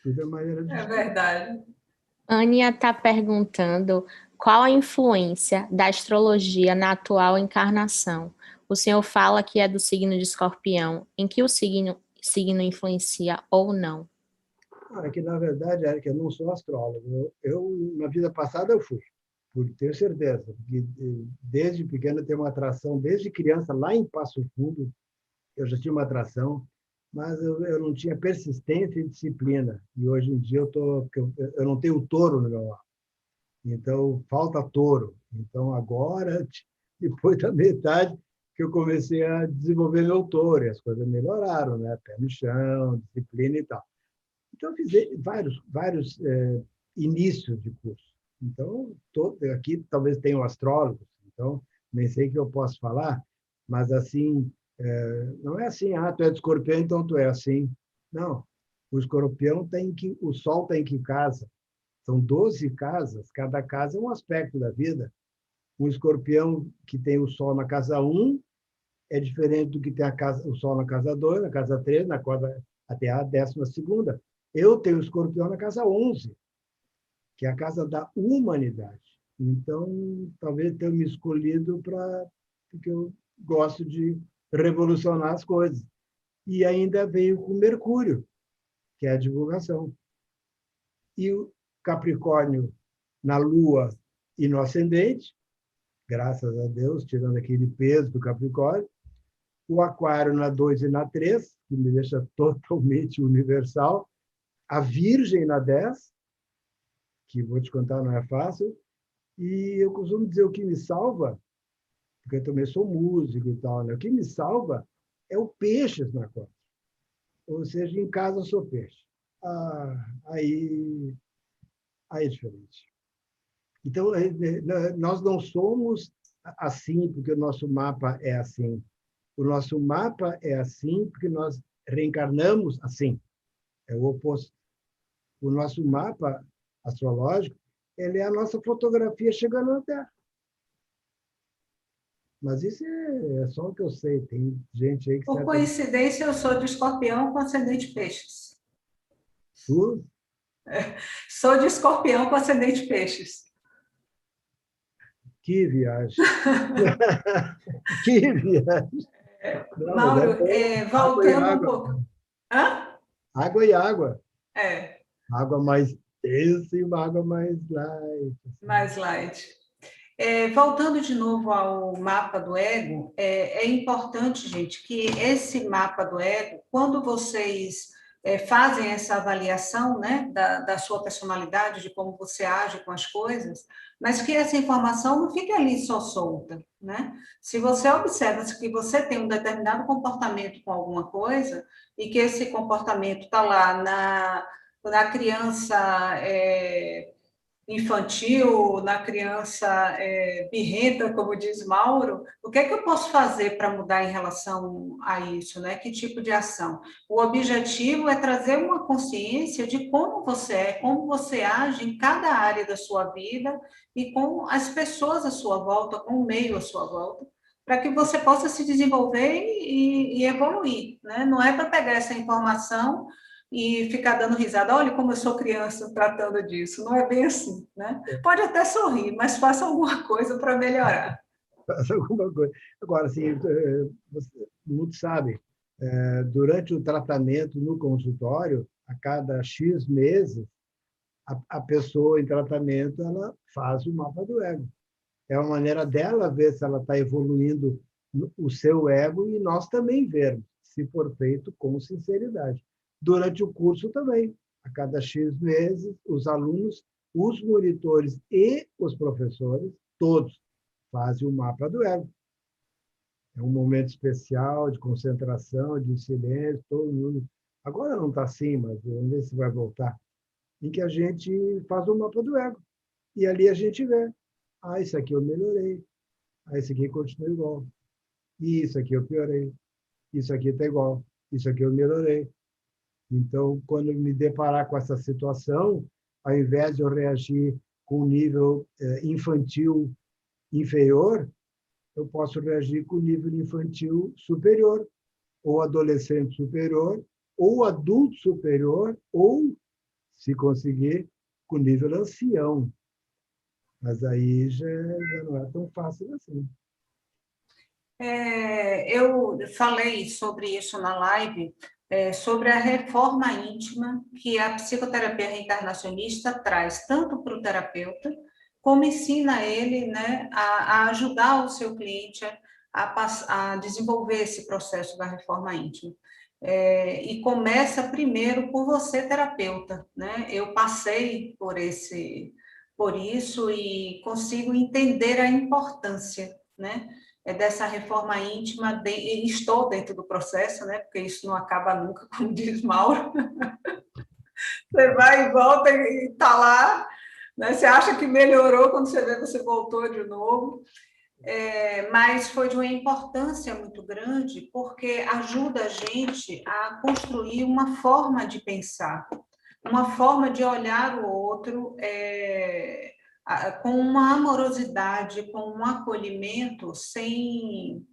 Tudo é maneira de... É verdade. Ania está perguntando qual a influência da astrologia na atual encarnação. O senhor fala que é do signo de Escorpião. Em que o signo influencia ou não? Que, na verdade, Érica, eu não sou astrólogo. Na vida passada, eu fui, por ter certeza. Porque desde pequeno eu tenho uma atração, desde criança, lá em Passo Fundo, eu já tinha uma atração, mas eu não tinha persistência e disciplina. E hoje em dia eu não tenho o touro no meu mapa. Então, falta touro. Então, agora, depois da metade, que eu comecei a desenvolver meu touro, e as coisas melhoraram, né? Pé no chão, disciplina e tal. Então, eu fiz vários inícios de curso. Então, aqui talvez tenham astrólogos, então, nem sei o que eu posso falar, mas, assim, não é assim, tu é de escorpião, então tu é assim. Não, o escorpião o sol tem que casa. São 12 casas, cada casa é um aspecto da vida. Um escorpião que tem o sol na casa 1 é diferente do que tem o sol na casa 2, na casa 3, até a 12ª. Eu tenho o escorpião na casa 11, que é a casa da humanidade. Então, talvez tenha me escolhido porque eu gosto de revolucionar as coisas. E ainda veio com Mercúrio, que é a divulgação. E o Capricórnio na Lua e no ascendente, graças a Deus, tirando aquele peso do Capricórnio. O Aquário na 2 e na 3, que me deixa totalmente universal. A Virgem na 10, que vou te contar, não é fácil. E eu costumo dizer o que me salva, porque eu também sou músico e tal, né? O que me salva é o Peixes na 4. Ou seja, em casa eu sou peixe. Aí é diferente. Então, nós não somos assim porque o nosso mapa é assim. O nosso mapa é assim porque nós reencarnamos assim. É o oposto. O nosso mapa astrológico, ele é a nossa fotografia chegando na Terra. Mas isso é só o que eu sei. Tem gente aí que Por sabe. coincidência, eu sou de escorpião com ascendente peixes. Tu? Sou de escorpião com ascendente peixes. Que viagem! Que viagem! Não, mas é Mauro, bom. Água e voltando um água. pouco. Hã? Água e água. É, Água mais densa e uma água mais light. mais light. Voltando de novo ao mapa do ego, é importante, gente, que esse mapa do ego, quando vocês fazem essa avaliação, né, da sua personalidade, de como você age com as coisas, mas que essa informação não fique ali só solta, né? Se você observa que você tem um determinado comportamento com alguma coisa e que esse comportamento está lá na criança infantil, na criança birrenta, como diz Mauro, o que é que eu posso fazer para mudar em relação a isso, né? Que tipo de ação? O objetivo é trazer uma consciência de como você é, como você age em cada área da sua vida e com as pessoas à sua volta, com o meio à sua volta, para que você possa se desenvolver e evoluir, né? Não é para pegar essa informação e ficar dando risada, olha como eu sou criança tratando disso. Não é bem assim, né? Pode até sorrir, mas faça alguma coisa para melhorar. Faça alguma coisa. Agora, assim, muitos sabem, durante o tratamento no consultório, a cada X meses, a pessoa em tratamento ela faz o mapa do ego. É uma maneira dela ver se ela está evoluindo o seu ego e nós também vermos, se for feito com sinceridade. Durante o curso também, a cada X meses, os alunos, os monitores e os professores, todos, fazem o mapa do ego. É um momento especial de concentração, de silêncio, todo mundo. Agora não está assim, mas vamos ver se vai voltar. Em que a gente faz o mapa do ego. E ali a gente vê. Isso aqui eu melhorei. Isso aqui continua igual. E isso aqui eu piorei. Isso aqui está igual. Isso aqui eu melhorei. Então, quando eu me deparar com essa situação, ao invés de eu reagir com um nível infantil inferior, eu posso reagir com nível infantil superior, ou adolescente superior, ou adulto superior, ou, se conseguir, com nível ancião. Mas aí já não é tão fácil assim. Eu falei sobre isso na live, sobre a reforma íntima que a psicoterapia reencarnacionista traz tanto para o terapeuta, como ensina ele, né, a ajudar o seu cliente a desenvolver esse processo da reforma íntima. E começa primeiro por você, terapeuta, né? Eu passei por isso e consigo entender a importância, né, dessa reforma íntima, e estou dentro do processo, né, porque isso não acaba nunca, como diz Mauro. Você vai e volta e está lá, né, você acha que melhorou, quando você vê, você voltou de novo. Mas foi de uma importância muito grande, porque ajuda a gente a construir uma forma de pensar, uma forma de olhar o outro com uma amorosidade, com um acolhimento, sem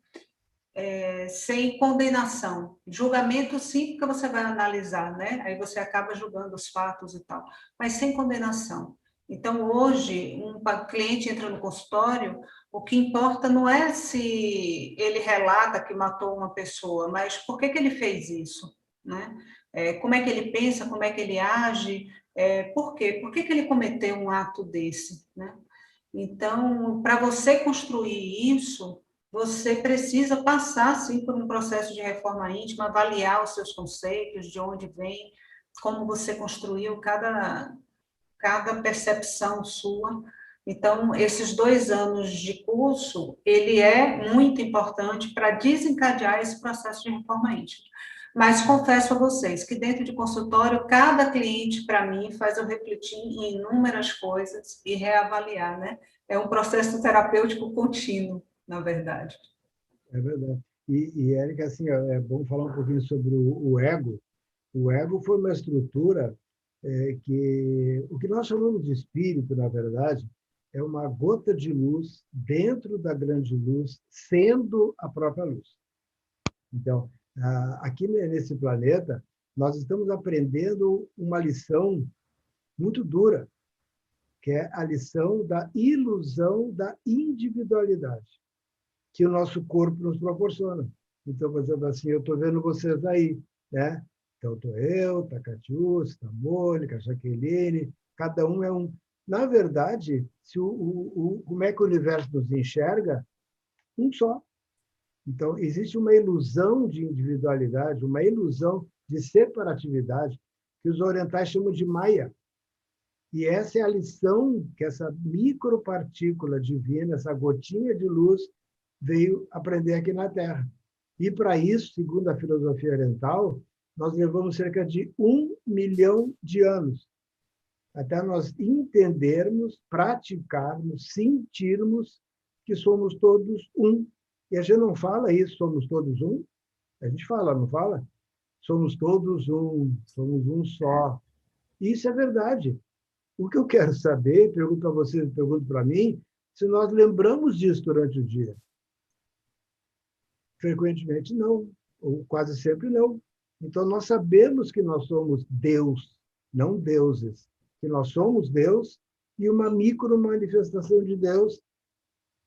condenação. Julgamento, sim, porque você vai analisar, né? Aí você acaba julgando os fatos e tal, mas sem condenação. Então, hoje, um cliente entra no consultório, o que importa não é se ele relata que matou uma pessoa, mas por que ele fez isso, né? Como é que ele pensa, como é que ele age, por quê? Por que ele cometeu um ato desse, né? Então, para você construir isso, você precisa passar, sim, por um processo de reforma íntima, avaliar os seus conceitos, de onde vem, como você construiu cada percepção sua. Então, esses 2 anos de curso, ele é muito importante para desencadear esse processo de reforma íntima. Mas confesso a vocês que dentro de consultório, cada cliente, para mim, faz eu refletir em inúmeras coisas e reavaliar, né? É um processo terapêutico contínuo, na verdade. É verdade. Érica, assim, é bom falar um pouquinho sobre o ego. O ego foi uma estrutura que o que nós chamamos de espírito, na verdade, é uma gota de luz dentro da grande luz, sendo a própria luz. Então, aqui nesse planeta, nós estamos aprendendo uma lição muito dura, que é a lição da ilusão da individualidade, que o nosso corpo nos proporciona. Então, por exemplo, assim, eu estou vendo vocês aí, né? Então, estou eu, está a Catiúcia, está a Mônica, a Jaqueline, cada um é um. Na verdade, como é que o universo nos enxerga? Um só. Então, existe uma ilusão de individualidade, uma ilusão de separatividade, que os orientais chamam de Maya. E essa é a lição que essa micropartícula divina, essa gotinha de luz, veio aprender aqui na Terra. E, para isso, segundo a filosofia oriental, nós levamos cerca de 1 milhão de anos até nós entendermos, praticarmos, sentirmos que somos todos um. E a gente não fala isso, somos todos um. A gente fala, não fala? Somos todos um, somos um só. Isso é verdade. O que eu quero saber, pergunto a você, pergunto para mim, se nós lembramos disso durante o dia. Frequentemente não, ou quase sempre não. Então, nós sabemos que nós somos Deus, não deuses, que nós somos Deus e uma micro-manifestação de Deus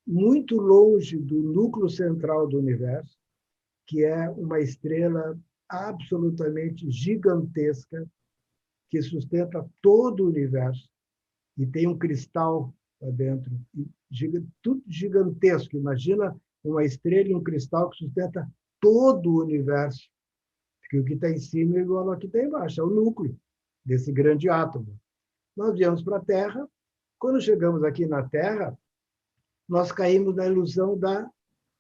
muito longe do núcleo central do universo, que é uma estrela absolutamente gigantesca que sustenta todo o universo e tem um cristal lá dentro, tudo gigantesco. Imagina uma estrela e um cristal que sustenta todo o universo, porque o que está em cima é igual ao que está embaixo, é o núcleo desse grande átomo. Nós viemos para a Terra, quando chegamos aqui na Terra, nós caímos na ilusão da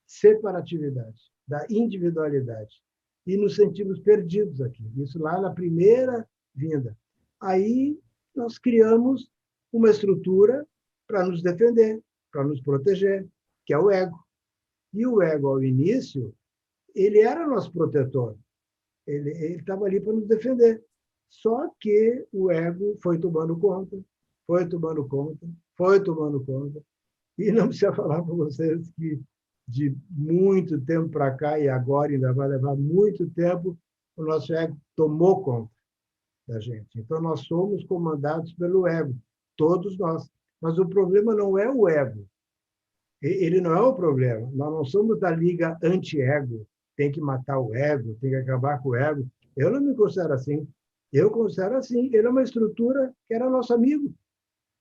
separatividade, da individualidade, e nos sentimos perdidos aqui. Isso lá na primeira vinda. Aí nós criamos uma estrutura para nos defender, para nos proteger, que é o ego. E o ego, ao início, ele era nosso protetor. Ele estava ali para nos defender. Só que o ego foi tomando conta, foi tomando conta, foi tomando conta. E não precisa falar para vocês que de muito tempo para cá, e agora ainda vai levar muito tempo, o nosso ego tomou conta da gente. Então, nós somos comandados pelo ego, todos nós. Mas o problema não é o ego. Ele não é o problema. Nós não somos da liga anti-ego. Tem que matar o ego, tem que acabar com o ego. Eu não me considero assim. Eu considero assim. Ele é uma estrutura que era nosso amigo.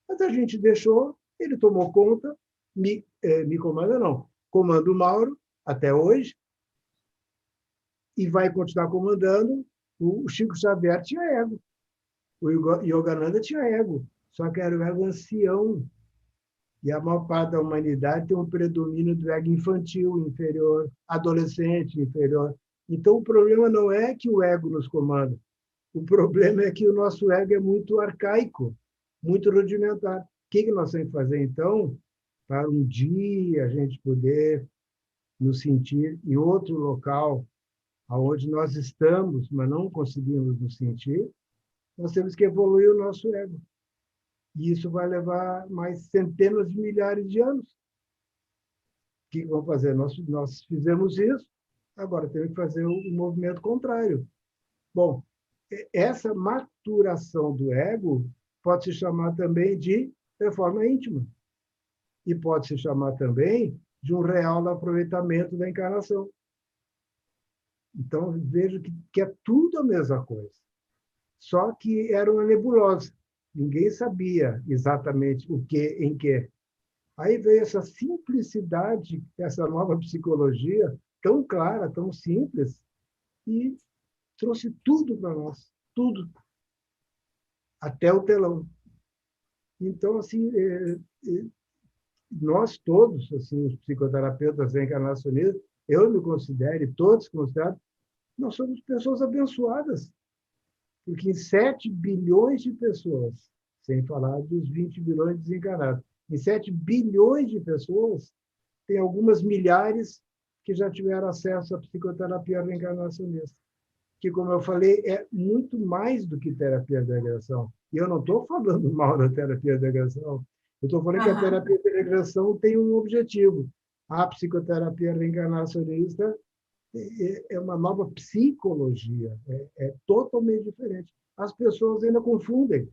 Mas a gente deixou, ele tomou conta, me comanda não. Comanda o Mauro até hoje e vai continuar comandando. O Chico Xavier tinha ego. O Yogananda tinha ego. Só que era o ego ancião. E a maior parte da humanidade tem um predomínio do ego infantil, inferior, adolescente, inferior. Então, o problema não é que o ego nos comanda. O problema é que o nosso ego é muito arcaico, muito rudimentar. O que nós temos que fazer, então, para um dia a gente poder nos sentir em outro local, onde nós estamos, mas não conseguimos nos sentir? Nós temos que evoluir o nosso ego. E isso vai levar mais centenas de milhares de anos. O que vamos fazer? Nós fizemos isso, agora temos que fazer o movimento contrário. Bom, essa maturação do ego pode se chamar também de reforma íntima. E pode se chamar também de um real aproveitamento da encarnação. Então, vejo que é tudo a mesma coisa. Só que era uma nebulosa. Ninguém sabia exatamente o que, em que. Aí veio essa simplicidade, essa nova psicologia, tão clara, tão simples, e trouxe tudo para nós, tudo, até o telão. Então, assim, nós todos, assim, os psicoterapeutas reencarnacionistas, eu me considero, e todos consideram, nós somos pessoas abençoadas, porque em 7 bilhões de pessoas, sem falar dos 20 bilhões desencarnados, em 7 bilhões de pessoas, tem algumas milhares que já tiveram acesso à psicoterapia reencarnacionista, que, como eu falei, é muito mais do que terapia de regressão. E eu não estou falando mal da terapia de regressão, eu estou falando que a terapia de regressão tem um objetivo. A psicoterapia reencarnacionista é uma nova psicologia, é totalmente diferente. As pessoas ainda confundem.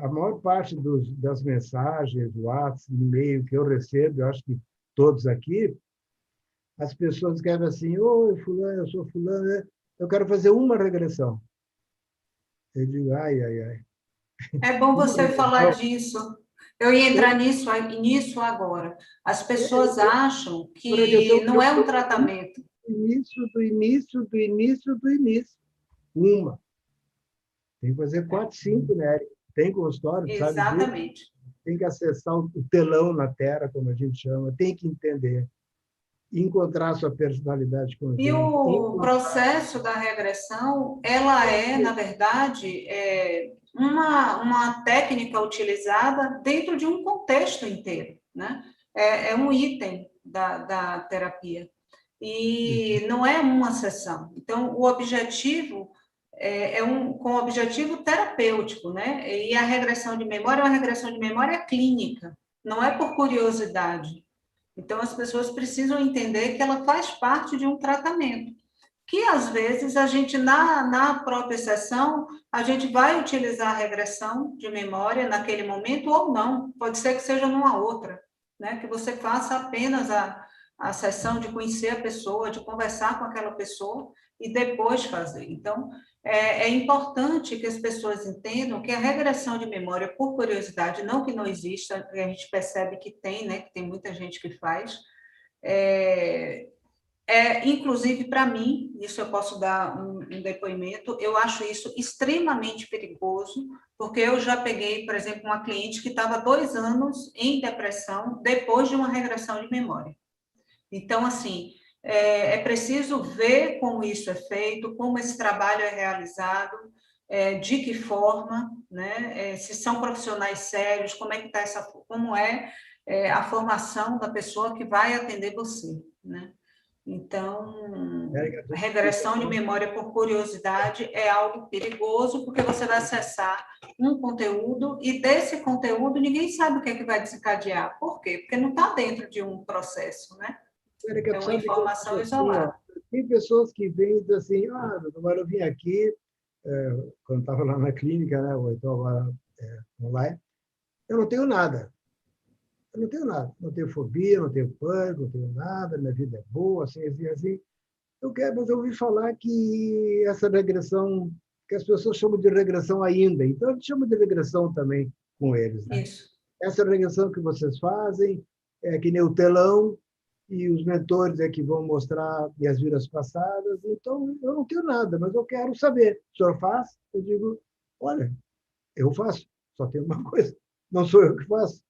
A maior parte das mensagens, WhatsApp, e-mail que eu recebo, eu acho que todos aqui, as pessoas escrevem assim: oi, fulano, eu sou fulano, eu quero fazer uma regressão. Eu digo, ai, ai, ai. É bom você falar disso. Eu ia entrar nisso agora. As pessoas acham que não é um tratamento. Do início. Uma. Tem que fazer 4, 5, né? Tem consultório, sabe disso? Exatamente. Tem que acessar o telão na Terra, como a gente chama, tem que entender, encontrar sua personalidade consciente. E o processo da regressão, ela na verdade, uma técnica utilizada dentro de um contexto inteiro, né? É um item da terapia. E não é uma sessão. Então, o objetivo com objetivo terapêutico, né? E a regressão de memória é uma regressão de memória clínica, não é por curiosidade. Então, as pessoas precisam entender que ela faz parte de um tratamento, que às vezes a gente, na própria sessão, a gente vai utilizar a regressão de memória naquele momento ou não, pode ser que seja numa outra, né? Que você faça apenas a sessão de conhecer a pessoa, de conversar com aquela pessoa e depois fazer. Então, é importante que as pessoas entendam que a regressão de memória, por curiosidade, não que não exista, a gente percebe que tem, né, que tem muita gente que faz, inclusive para mim, isso eu posso dar um depoimento, eu acho isso extremamente perigoso, porque eu já peguei, por exemplo, uma cliente que estava 2 anos em depressão depois de uma regressão de memória. Então, assim, é preciso ver como isso é feito, como esse trabalho é realizado, de que forma, né? Se são profissionais sérios, como é que está como a formação da pessoa que vai atender você, né? Então, a regressão de memória por curiosidade é algo perigoso, porque você vai acessar um conteúdo e desse conteúdo ninguém sabe o que é que vai desencadear. Por quê? Porque não está dentro de um processo, né? É uma informação isolada. Tem pessoas que vêm e dizem assim, agora eu vim aqui, quando estava lá na clínica, né, ou então agora online, eu não tenho nada. Eu não tenho nada. Não tenho fobia, não tenho pânico, não tenho nada, minha vida é boa, assim, assim, assim. Mas eu ouvi falar que essa regressão, que as pessoas chamam de regressão ainda, então a gente chama de regressão também com eles. Né? Isso. Essa regressão que vocês fazem é que nem o telão, e os mentores é que vão mostrar minhas vidas passadas, então eu não tenho nada, mas eu quero saber. O senhor faz? Eu digo, olha, eu faço. Só tem uma coisa, não sou eu que faço.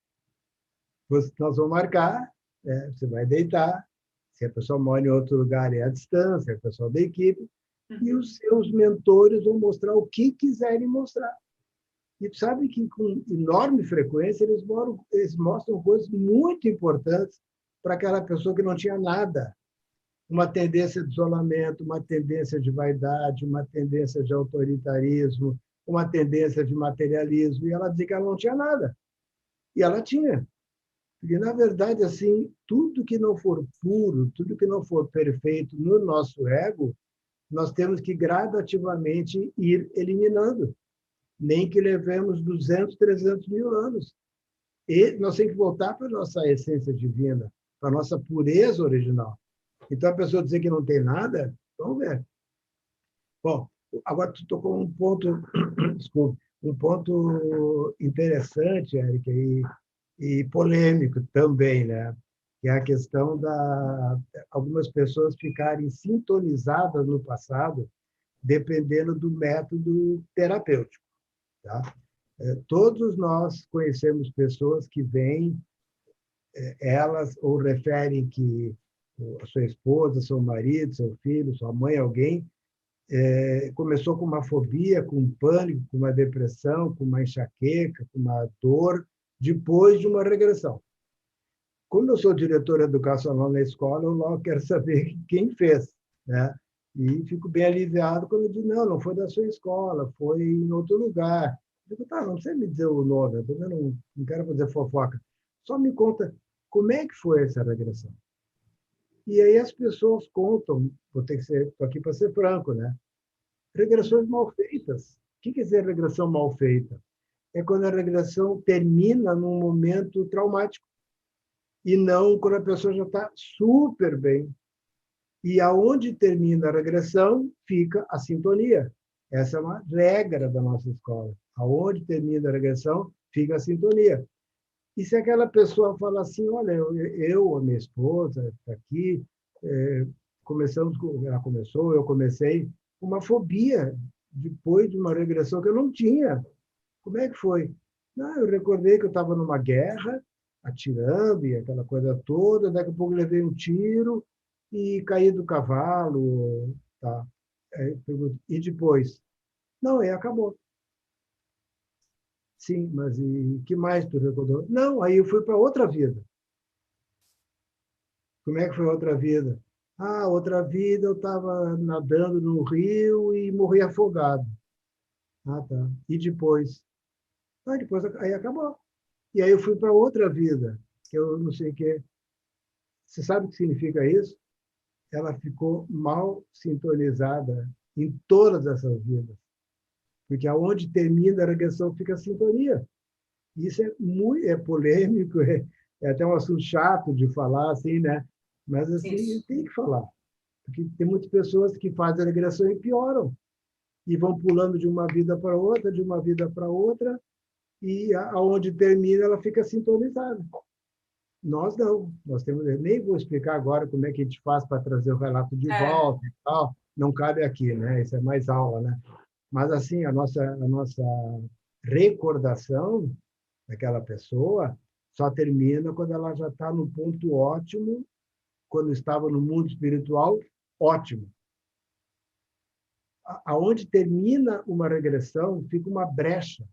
Nós vamos marcar, você vai deitar, se a pessoa mora em outro lugar é à distância, é o pessoal da equipe, e os seus mentores vão mostrar o que quiserem mostrar. E sabe que, com enorme frequência, eles mostram coisas muito importantes para aquela pessoa que não tinha nada. Uma tendência de isolamento, uma tendência de vaidade, uma tendência de autoritarismo, uma tendência de materialismo, e ela dizia que ela não tinha nada. E ela tinha. Porque, na verdade, assim, tudo que não for puro, tudo que não for perfeito no nosso ego, nós temos que gradativamente ir eliminando. Nem que levemos 200, 300 mil anos. E nós temos que voltar para a nossa essência divina, para a nossa pureza original. Então, a pessoa dizer que não tem nada, vamos ver. Bom, agora tu tocou um ponto, desculpe, um ponto interessante, Érica, e polêmico também, né? Que é a questão da algumas pessoas ficarem sintonizadas no passado, dependendo do método terapêutico, tá? Todos nós conhecemos pessoas que vêm, elas ou referem que a sua esposa, seu marido, seu filho, sua mãe, alguém, começou com uma fobia, com um pânico, com uma depressão, com uma enxaqueca, com uma dor, depois de uma regressão. Como eu sou diretor educacional na escola, eu logo quero saber quem fez, né? E fico bem aliviado quando eu digo, não foi da sua escola, foi em outro lugar. Eu digo, tá, não precisa me dizer o nome, eu também não quero fazer fofoca. Só me conta como é que foi essa regressão. E aí as pessoas contam, estou aqui para ser franco, né? Regressões mal feitas. O que quer dizer regressão mal feita? É quando a regressão termina num momento traumático e não quando a pessoa já está super bem. E aonde termina a regressão, fica a sintonia. Essa é uma regra da nossa escola. Aonde termina a regressão, fica a sintonia. E se aquela pessoa fala assim, olha, eu a minha esposa, está aqui, ela começou, eu comecei, uma fobia depois de uma regressão que eu não tinha. Como é que foi? Não, eu recordei que eu estava numa guerra, atirando e aquela coisa toda, daqui a pouco levei um tiro e caí do cavalo. Tá? Aí eu pergunto, e depois? Não, aí acabou. Sim, mas e que mais tu recordou? Não, aí eu fui para outra vida. Como é que foi a outra vida? Ah, outra vida eu estava nadando no rio e morri afogado. Ah, tá. E depois? Ah, depois aí acabou. E aí eu fui para outra vida, que eu não sei o quê. Você sabe o que significa isso? Ela ficou mal sintonizada em todas essas vidas. Porque aonde termina a regressão fica a sintonia. Isso é polêmico, é até um assunto chato de falar, assim, né? Mas, assim, tem que falar. Porque tem muitas pessoas que fazem a regressão e pioram. E vão pulando de uma vida para outra, de uma vida para outra, e aonde termina, ela fica sintonizada. Nós não. Nós temos, nem vou explicar agora como é que a gente faz para trazer o relato de volta e tal. Não cabe aqui, né? Isso é mais aula, né? Mas, assim, a nossa recordação daquela pessoa só termina quando ela já está no ponto ótimo, quando estava no mundo espiritual, ótimo. Aonde termina uma regressão, fica uma brecha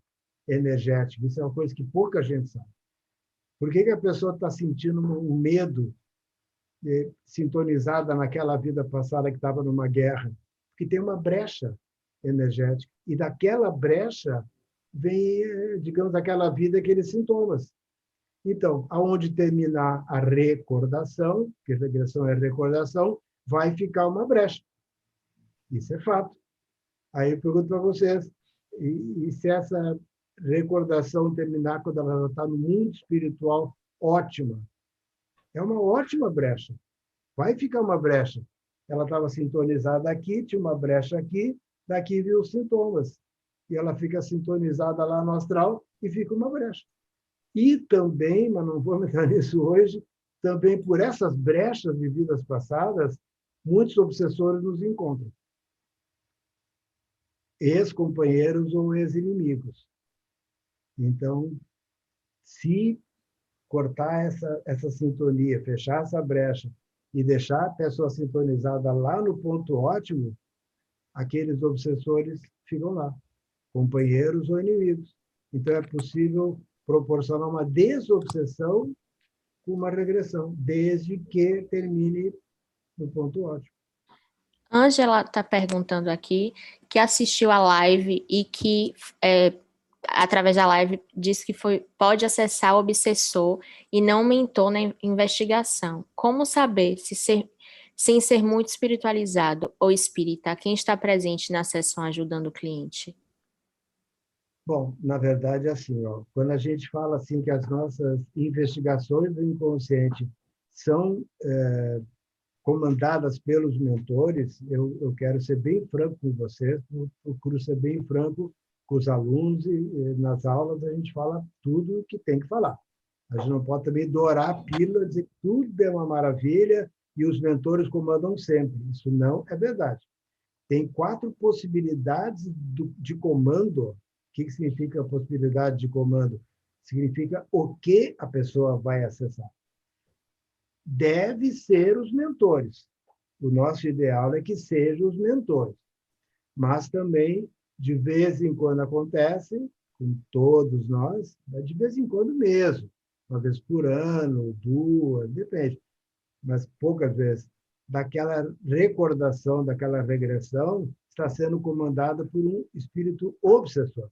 energética. Isso é uma coisa que pouca gente sabe. Por que a pessoa está sentindo um medo sintonizada naquela vida passada que estava numa guerra? Porque tem uma brecha energética. E daquela brecha vem, digamos, aquela vida, aqueles sintomas. Então, aonde terminar a recordação, que regressão é recordação, vai ficar uma brecha. Isso é fato. Aí eu pergunto para vocês, e se essa recordação terminar quando ela está no mundo espiritual, ótima. É uma ótima brecha. Vai ficar uma brecha. Ela estava sintonizada aqui, tinha uma brecha aqui, daqui viu os sintomas. E ela fica sintonizada lá no astral e fica uma brecha. E também, mas não vou entrar nisso hoje, também por essas brechas de vidas passadas, muitos obsessores nos encontram. Ex-companheiros ou ex-inimigos. Então, se cortar essa sintonia, fechar essa brecha e deixar a pessoa sintonizada lá no ponto ótimo, aqueles obsessores ficam lá, companheiros ou inimigos. Então, é possível proporcionar uma desobsessão com uma regressão, desde que termine no ponto ótimo. Ângela está perguntando aqui que assistiu a live e que, através da live, disse que pode acessar o obsessor e não mentor na investigação. Como saber sem ser muito espiritualizado ou espírita, quem está presente na sessão ajudando o cliente? Bom, na verdade, é assim, ó, quando a gente fala assim que as nossas investigações do inconsciente são comandadas pelos mentores, eu quero ser bem franco com vocês, procuro ser bem franco com os alunos e nas aulas a gente fala tudo o que tem que falar. A gente não pode também dourar a pílula, dizer que tudo é uma maravilha e os mentores comandam sempre. Isso não é verdade. Tem 4 possibilidades de comando. O que significa a possibilidade de comando? Significa o que a pessoa vai acessar. Deve ser os mentores. O nosso ideal é que sejam os mentores. Mas também, de vez em quando acontece, com todos nós, de vez em quando mesmo, uma vez por ano, 2, depende, mas poucas vezes, daquela recordação, daquela regressão, está sendo comandada por um espírito obsessor.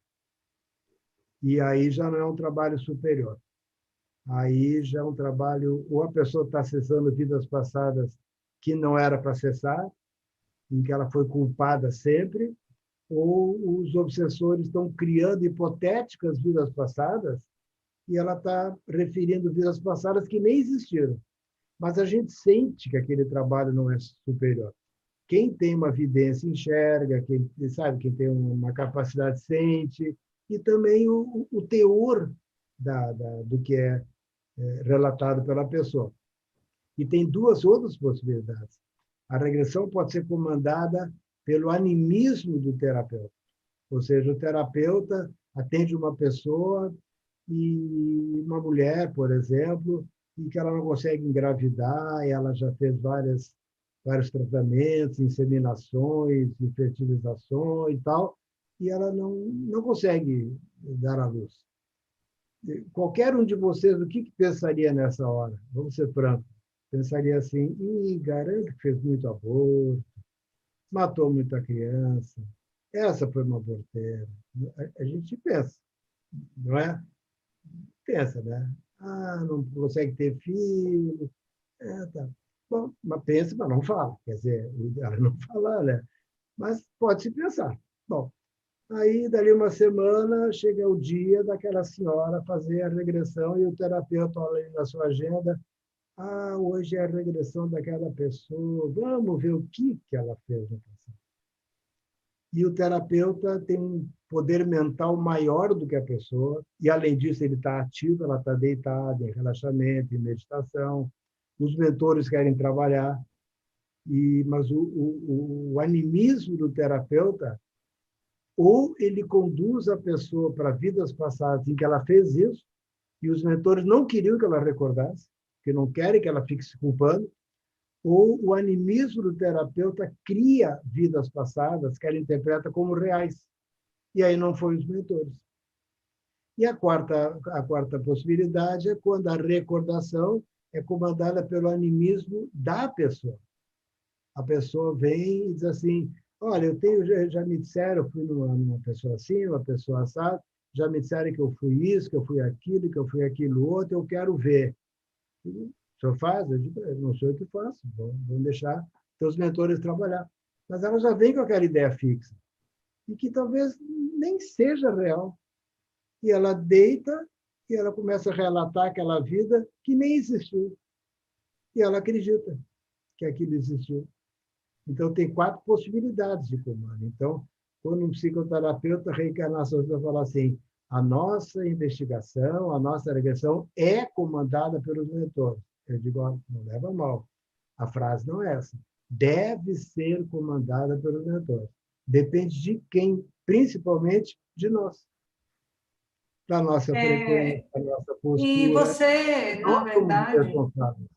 E aí já não é um trabalho superior. Aí já é um trabalho, ou a pessoa está acessando vidas passadas que não era para acessar, em que ela foi culpada sempre, ou os obsessores estão criando hipotéticas vidas passadas e ela está referindo vidas passadas que nem existiram. Mas a gente sente que aquele trabalho não é superior. Quem tem uma vidência enxerga, quem sabe, quem tem uma capacidade sente, e também o teor do que é relatado pela pessoa. E tem 2 outras possibilidades. A regressão pode ser comandada pelo animismo do terapeuta. Ou seja, o terapeuta atende uma pessoa e uma mulher, por exemplo, e que ela não consegue engravidar, e ela já fez vários tratamentos, inseminações, fertilizações e tal, e ela não consegue dar à luz. Qualquer um de vocês, o que pensaria nessa hora? Vamos ser francos. Pensaria assim, garanto que fez muito aborto, matou muita criança, essa foi uma aborteira. A gente pensa, não é? Pensa, né? Não consegue ter filho. Tá. Bom, mas pensa, mas não fala. Quer dizer, ela não fala, né? Mas pode-se pensar. Bom, aí, dali uma semana, chega o dia daquela senhora fazer a regressão e o terapeuta olha na sua agenda, hoje é a regressão daquela pessoa, vamos ver o que ela fez no passado. E o terapeuta tem um poder mental maior do que a pessoa, e, além disso, ele está ativo, ela está deitada, em relaxamento, em meditação. Os mentores querem trabalhar, mas o animismo do terapeuta, ou ele conduz a pessoa para vidas passadas em que ela fez isso, e os mentores não queriam que ela recordasse, porque não querem que ela fique se culpando, ou o animismo do terapeuta cria vidas passadas que ela interpreta como reais. E aí não foi os mentores. E a quarta possibilidade é quando a recordação é comandada pelo animismo da pessoa. A pessoa vem e diz assim, olha, já me disseram, eu fui numa pessoa assim, uma pessoa assada, já me disseram que eu fui isso, que eu fui aquilo, que eu fui aquilo outro, eu quero ver. O senhor faz? Eu digo, não sou eu que faço, vamos deixar seus mentores trabalhar. Mas ela já vem com aquela ideia fixa, e que talvez nem seja real. E ela deita e ela começa a relatar aquela vida que nem existiu. E ela acredita que aquilo existiu. Então, tem 4 possibilidades de comando. Então, quando um psicoterapeuta reencarnacionista fala assim, a nossa investigação, a nossa regressão é comandada pelos mentores. Eu digo, não leva mal. A frase não é essa. Deve ser comandada pelos mentores. Depende de quem, principalmente de nós. da nossa frequência, da nossa E postura. você, na Nós somos verdade, responsáveis.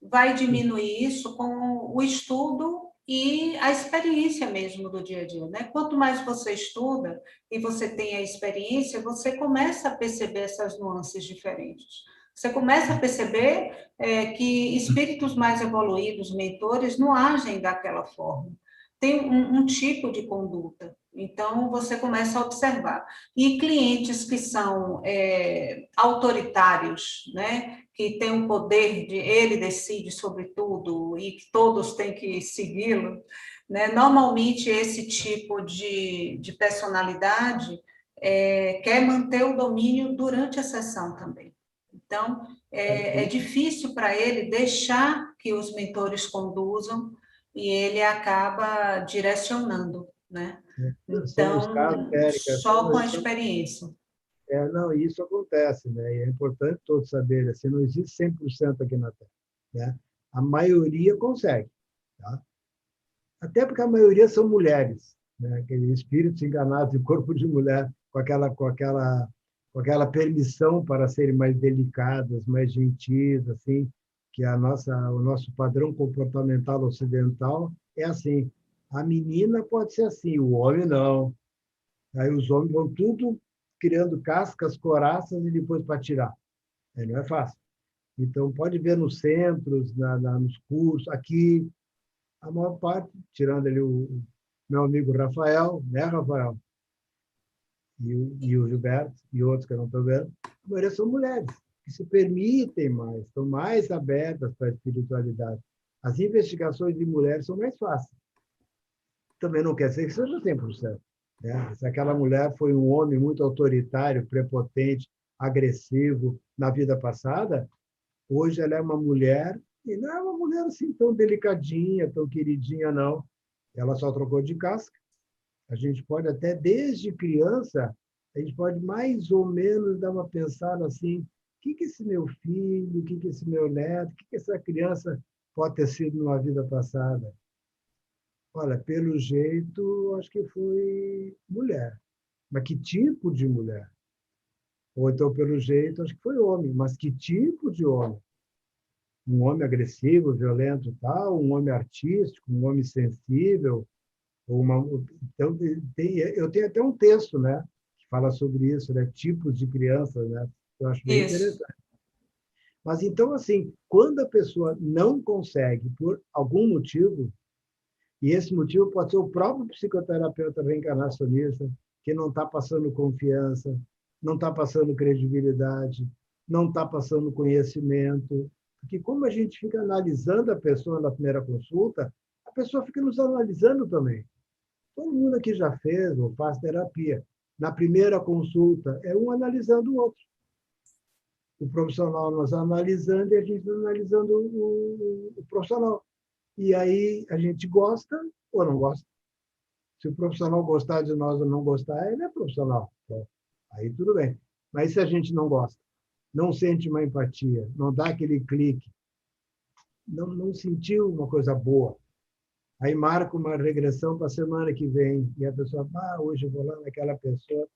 vai diminuir isso com o estudo e a experiência mesmo do dia a dia, né? Quanto mais você estuda e você tem a experiência, você começa a perceber essas nuances diferentes. Você começa a perceber que espíritos mais evoluídos, mentores, não agem daquela forma. Tem um tipo de conduta. Então, você começa a observar. E clientes que são autoritários, né? Que tem o poder de ele decide sobre tudo e que todos têm que segui-lo, né? Normalmente esse tipo de personalidade quer manter o domínio durante a sessão também. Então, é difícil para ele deixar que os mentores conduzam e ele acaba direcionando, né? São os casos, Então, Érica, só com a experiência. não, isso acontece, né? E é importante todos saberem, assim, não existe 100% aqui na Terra, né? A maioria consegue, tá? Até porque a maioria são mulheres, né? Aqueles espíritos enganados em corpo de mulher, com aquela permissão para serem mais delicadas, mais gentis, assim, que o nosso padrão comportamental ocidental é assim. A menina pode ser assim, o homem não. Aí os homens vão tudo criando cascas, coraças e depois para tirar. Aí não é fácil. Então, pode ver nos centros, nos cursos, aqui, a maior parte, tirando ali o meu amigo Rafael, né, Rafael? E o Gilberto, e outros que eu não estou vendo, a maioria são mulheres, que se permitem mais, estão mais abertas para a espiritualidade. As investigações de mulheres são mais fáceis. Também não quer dizer que seja 100%. Né? Se aquela mulher foi um homem muito autoritário, prepotente, agressivo na vida passada, hoje ela é uma mulher, e não é uma mulher assim tão delicadinha, tão queridinha, não. Ela só trocou de casca. A gente pode até, desde criança, a gente pode mais ou menos dar uma pensada assim, o que esse meu filho, o que esse meu neto, o que essa criança pode ter sido numa vida passada? Olha, pelo jeito, acho que foi mulher. Mas que tipo de mulher? Ou então, pelo jeito, acho que foi homem. Mas que tipo de homem? Um homem agressivo, violento, tal, um homem artístico, um homem sensível, ou então, eu tenho até um texto, né, que fala sobre isso, né, tipos de crianças, né? Eu acho bem Isso. interessante. Mas então, assim, quando a pessoa não consegue, por algum motivo, e esse motivo pode ser o próprio psicoterapeuta reencarnacionista, que não está passando confiança, não está passando credibilidade, não está passando conhecimento. Porque como a gente fica analisando a pessoa na primeira consulta, a pessoa fica nos analisando também. Todo mundo aqui já fez ou faz terapia. Na primeira consulta, é um analisando o outro. O profissional nos analisando e a gente analisando o profissional. E aí a gente gosta ou não gosta. Se o profissional gostar de nós ou não gostar, ele é profissional. Então, aí tudo bem. Mas se a gente não gosta, não sente uma empatia, não dá aquele clique, não sentiu uma coisa boa, aí marca uma regressão para a semana que vem e a pessoa, hoje eu vou lá naquela pessoa,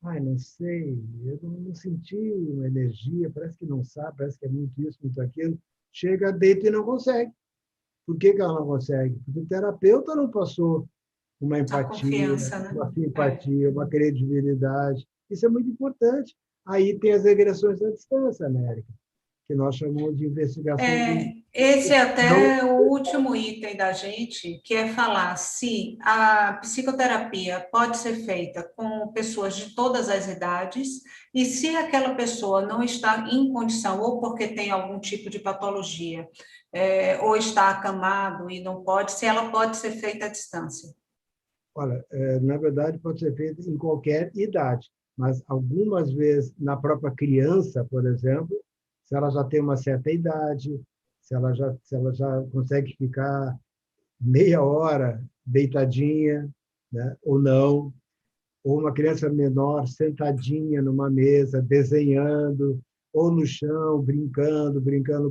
não sei, eu não senti uma energia, parece que não sabe, parece que é muito isso, muito aquilo. Chega, deita e não consegue. Por que ela não consegue? Porque o terapeuta não passou uma A empatia, confiança, né? uma simpatia, uma credibilidade. Isso é muito importante. Aí tem as regressões à distância, América, que nós chamamos de investigação de Esse é não. até o último item da gente, que é falar se a psicoterapia pode ser feita com pessoas de todas as idades e se aquela pessoa não está em condição, ou porque tem algum tipo de patologia, ou está acamado e não pode, se ela pode ser feita à distância. Olha, na verdade, pode ser feito em qualquer idade, mas algumas vezes, na própria criança, por exemplo, se ela já tem uma certa idade, se ela já consegue ficar meia hora deitadinha, né, ou não, ou uma criança menor sentadinha numa mesa, desenhando, ou no chão, brincando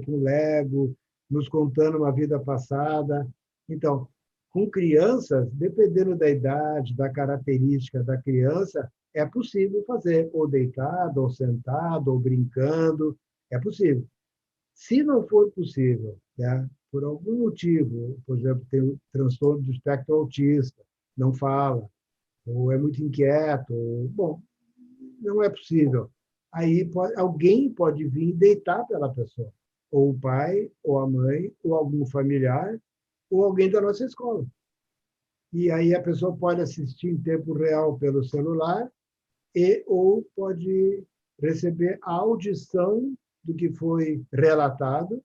com Lego, nos contando uma vida passada. Então, Com crianças, dependendo da idade, da característica da criança, é possível fazer, ou deitado, ou sentado, ou brincando, é possível. Se não for possível, né, por algum motivo, por exemplo, tem o transtorno do espectro autista, não fala, ou é muito inquieto, ou, bom, não é possível. Aí alguém pode vir e deitar pela pessoa, ou o pai, ou a mãe, ou algum familiar, ou alguém da nossa escola. E aí a pessoa pode assistir em tempo real pelo celular ou pode receber a audição do que foi relatado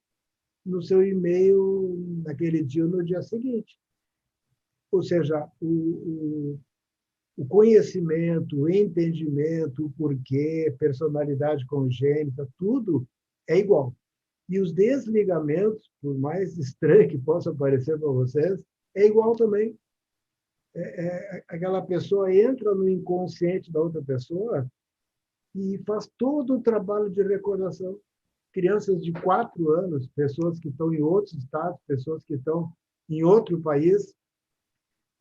no seu e-mail naquele dia ou no dia seguinte. Ou seja, o conhecimento, o entendimento, o porquê, personalidade congênita, tudo é igual. E os desligamentos, por mais estranho que possa parecer para vocês, é igual também. Aquela pessoa entra no inconsciente da outra pessoa e faz todo o trabalho de recordação. Crianças de 4 anos, pessoas que estão em outros estados, pessoas que estão em outro país,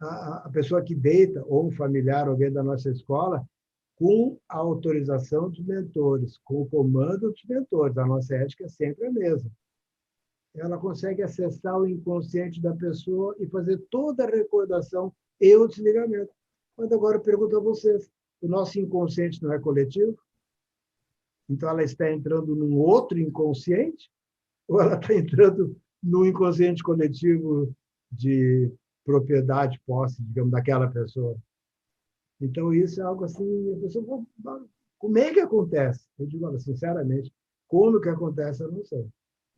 a pessoa que deita, ou um familiar, alguém da nossa escola, com a autorização dos mentores, com o comando dos mentores. A nossa ética é sempre a mesma. Ela consegue acessar o inconsciente da pessoa e fazer toda a recordação e o desligamento. Mas agora eu pergunto a vocês, o nosso inconsciente não é coletivo? Então ela está entrando num outro inconsciente? Ou ela está entrando no inconsciente coletivo de propriedade, posse, digamos, daquela pessoa? Então isso é algo assim, a pessoa, como é que acontece? Eu digo, olha, sinceramente, como que acontece, eu não sei.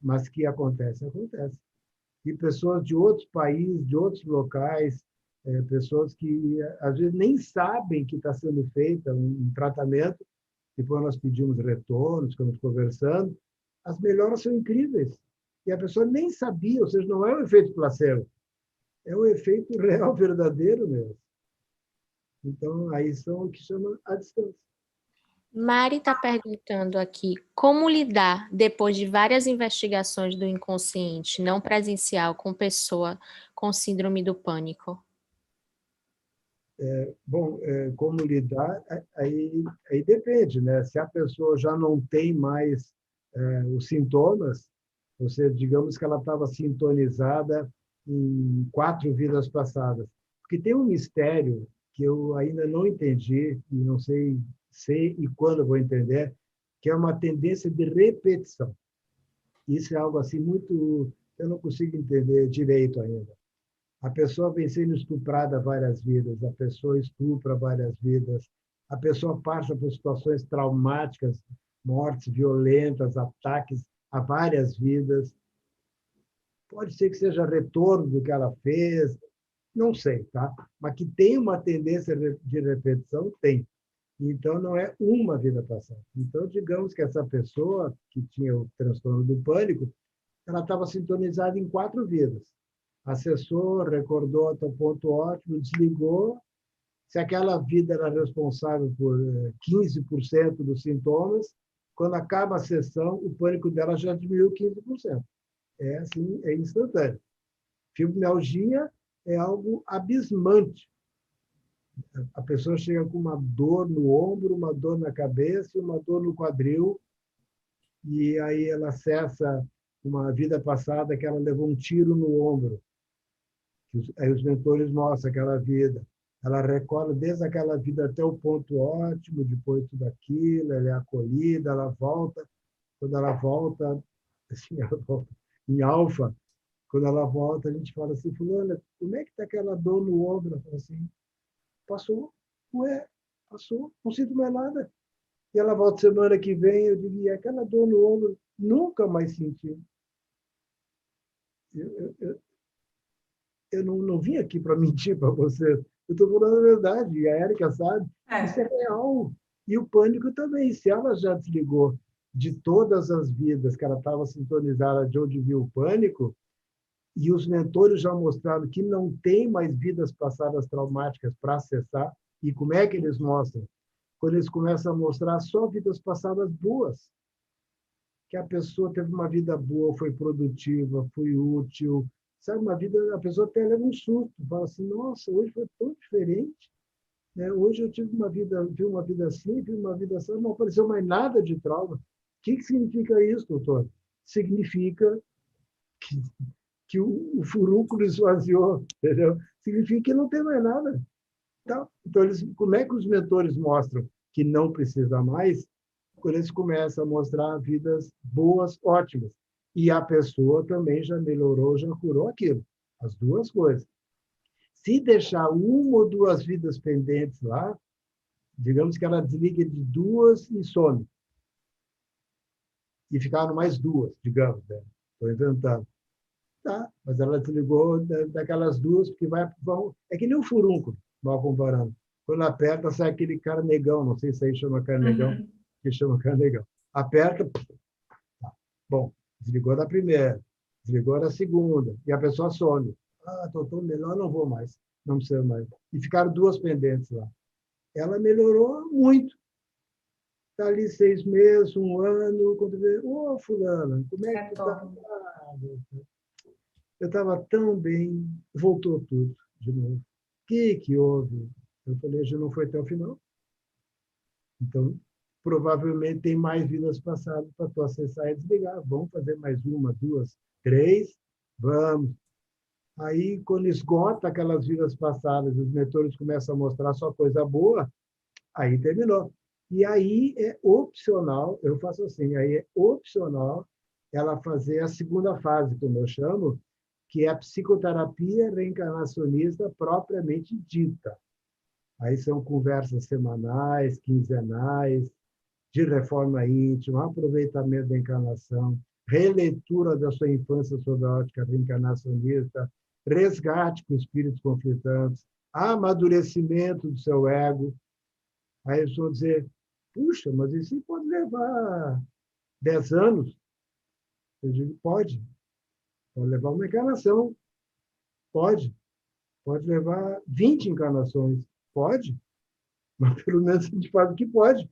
Mas que acontece, acontece. E pessoas de outros países, de outros locais, pessoas que às vezes nem sabem que está sendo feito um tratamento, depois nós pedimos retornos, ficamos conversando, as melhoras são incríveis. E a pessoa nem sabia, ou seja, não é um efeito placebo, é um efeito real, verdadeiro mesmo. Então, aí são o que chama a distância. Mari está perguntando aqui como lidar depois de várias investigações do inconsciente não presencial com pessoa com síndrome do pânico. Bom, como lidar, aí depende, né? Se a pessoa já não tem mais os sintomas, ou seja, digamos que ela estava sintonizada em 4 vidas passadas. Porque tem um mistério que eu ainda não entendi, e não sei e quando eu vou entender, que é uma tendência de repetição. Isso é algo assim muito... Eu não consigo entender direito ainda. A pessoa vem sendo estuprada várias vidas, a pessoa estupra várias vidas, a pessoa passa por situações traumáticas, mortes violentas, ataques a várias vidas. Pode ser que seja retorno do que ela fez, não sei, tá? Mas que tem uma tendência de repetição, tem. Então, não é uma vida passada. Então, digamos que essa pessoa que tinha o transtorno do pânico, ela estava sintonizada em 4 vidas. Acessou, recordou até o ponto ótimo, desligou. Se aquela vida era responsável por 15% dos sintomas, quando acaba a sessão, o pânico dela já diminuiu 15%. É assim, é instantâneo. Fibromialgia é algo abismante. A pessoa chega com uma dor no ombro, uma dor na cabeça e uma dor no quadril, e aí ela acessa uma vida passada que ela levou um tiro no ombro. Aí os mentores mostram aquela vida. Ela recorre desde aquela vida até o ponto ótimo, depois tudo aquilo, ela é acolhida, ela volta. Quando ela volta, assim, ela volta em alfa, quando ela volta, a gente fala assim, fulana, como é que está aquela dor no ombro? Ela fala assim, passou, ué, passou, não sinto mais nada. E ela volta semana que vem, eu digo, e aquela dor no ombro, nunca mais senti. Eu não vim aqui para mentir para você. Eu estou falando a verdade, e a Érica sabe. Isso é real. E o pânico também. Se ela já desligou de todas as vidas que ela estava sintonizada de onde viu o pânico, e os mentores já mostraram que não tem mais vidas passadas traumáticas para acessar, e como é que eles mostram? Quando eles começam a mostrar só vidas passadas boas, que a pessoa teve uma vida boa, foi produtiva, foi útil, sabe, uma vida, a pessoa até leva um susto, fala assim, nossa, hoje foi tão diferente, né? Hoje eu tive vi uma vida assim, vi uma vida assim, não apareceu mais nada de trauma. O que significa isso, doutor? Significa que o furúnculo esvaziou, entendeu? Significa que não tem mais nada. Tá? Então, como é que os mentores mostram que não precisa mais? Quando eles começam a mostrar vidas boas, ótimas. E a pessoa também já melhorou, já curou aquilo. As duas coisas. Se deixar uma ou duas vidas pendentes lá, digamos que ela desliga de duas e some. E ficaram mais duas, digamos. Né? Estou inventando. Tá, mas ela desligou daquelas duas, porque vão. É que nem um furúnculo, mal comparando. Quando aperta, sai aquele carnegão, não sei se aí chama carnegão, que chama carnegão. Aperta, tá. Bom, desligou da primeira, desligou da segunda, e a pessoa some. Ah, estou melhor, não vou mais, não precisa mais. E ficaram duas pendentes lá. Ela melhorou muito. Está ali 6 meses, 1 ano, quando vê, ô, fulana, como é que tu está? Eu estava tão bem, voltou tudo de novo. O que houve? Eu falei, já não foi até o final. Então, provavelmente tem mais vidas passadas para tu acessar e desligar. Vamos fazer mais 1, 2, 3, vamos. Aí, quando esgota aquelas vidas passadas, os mentores começam a mostrar só coisa boa, aí terminou. E aí é opcional, eu faço assim, aí é opcional ela fazer a segunda fase, como eu chamo, que é a psicoterapia reencarnacionista propriamente dita. Aí são conversas semanais, quinzenais, de reforma íntima, aproveitamento da encarnação, releitura da sua infância sob a ótica reencarnacionista, resgate com espíritos conflitantes, amadurecimento do seu ego. Aí eles vão dizer, puxa, mas isso pode levar 10 anos. Eu digo, pode levar uma encarnação, pode levar 20 encarnações, pode, mas pelo menos a gente faz o que pode,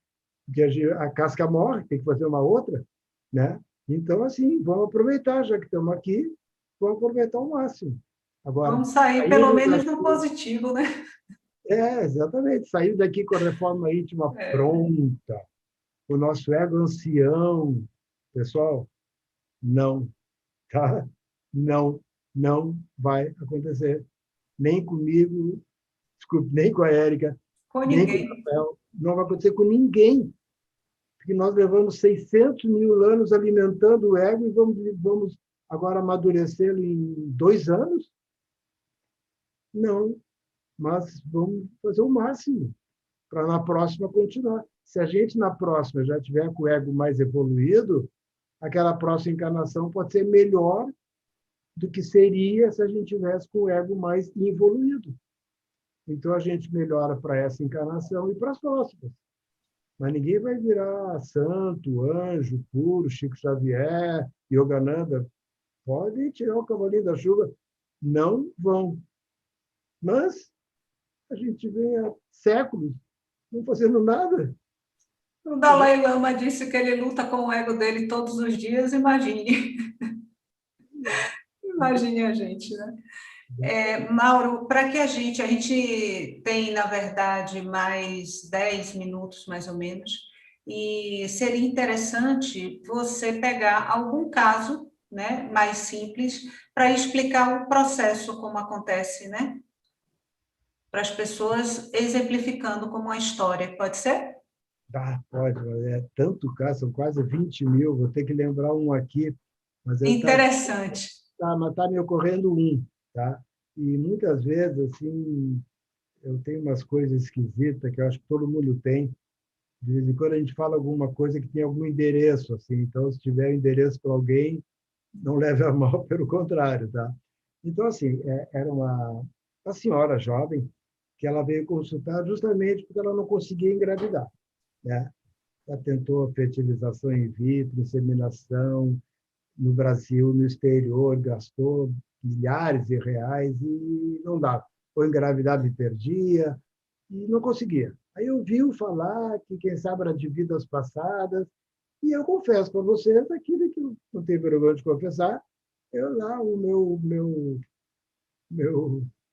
porque a casca morre, tem que fazer uma outra, né? Então, assim, vamos aproveitar, já que estamos aqui, vamos aproveitar ao máximo. Agora, vamos sair pelo menos no positivo, né? Exatamente, sair daqui com a reforma íntima pronta, o nosso ego ancião. Pessoal, não, tá? Não vai acontecer. Nem comigo, desculpe, nem com a Érica, Com nem com o ninguém. Rafael. Não vai acontecer com ninguém. Porque nós levamos 600 mil anos alimentando o ego e vamos agora amadurecê-lo em 2 anos? Não, mas vamos fazer o máximo para na próxima continuar. Se a gente na próxima já tiver com o ego mais evoluído, aquela próxima encarnação pode ser melhor do que seria se a gente tivesse com o ego mais evoluído. Então, a gente melhora para essa encarnação e para as próximas. Mas ninguém vai virar santo, anjo, puro, Chico Xavier, Yogananda. Podem tirar o cavalinho da chuva. Não vão. Mas a gente vem há séculos não fazendo nada. O Dalai Lama disse que ele luta com o ego dele todos os dias, imagine. Imagine a gente, né? Mauro, para que a gente tem, na verdade, mais 10 minutos, mais ou menos, e seria interessante você pegar algum caso, né, mais simples, para explicar o processo, como acontece, né? Para as pessoas exemplificando como uma história, pode ser? Pode, é tanto caso, são quase 20 mil, vou ter que lembrar um aqui, mas Interessante. mas está me ocorrendo um, tá? E muitas vezes, assim, eu tenho umas coisas esquisitas que eu acho que todo mundo tem. De vez em quando a gente fala alguma coisa que tem algum endereço, assim, então se tiver endereço para alguém, não leve a mal, pelo contrário, tá? Então, assim, era uma senhora jovem que ela veio consultar justamente porque ela não conseguia engravidar, né? Ela tentou fertilização in vitro, inseminação no Brasil, no exterior, gastou milhares de reais e não dava. Ou engravidava e perdia, e não conseguia. Aí eu ouvi falar que, quem sabe, era de vidas passadas, e eu confesso para vocês, aquilo que eu não tenho vergonha de confessar, Eu lá, o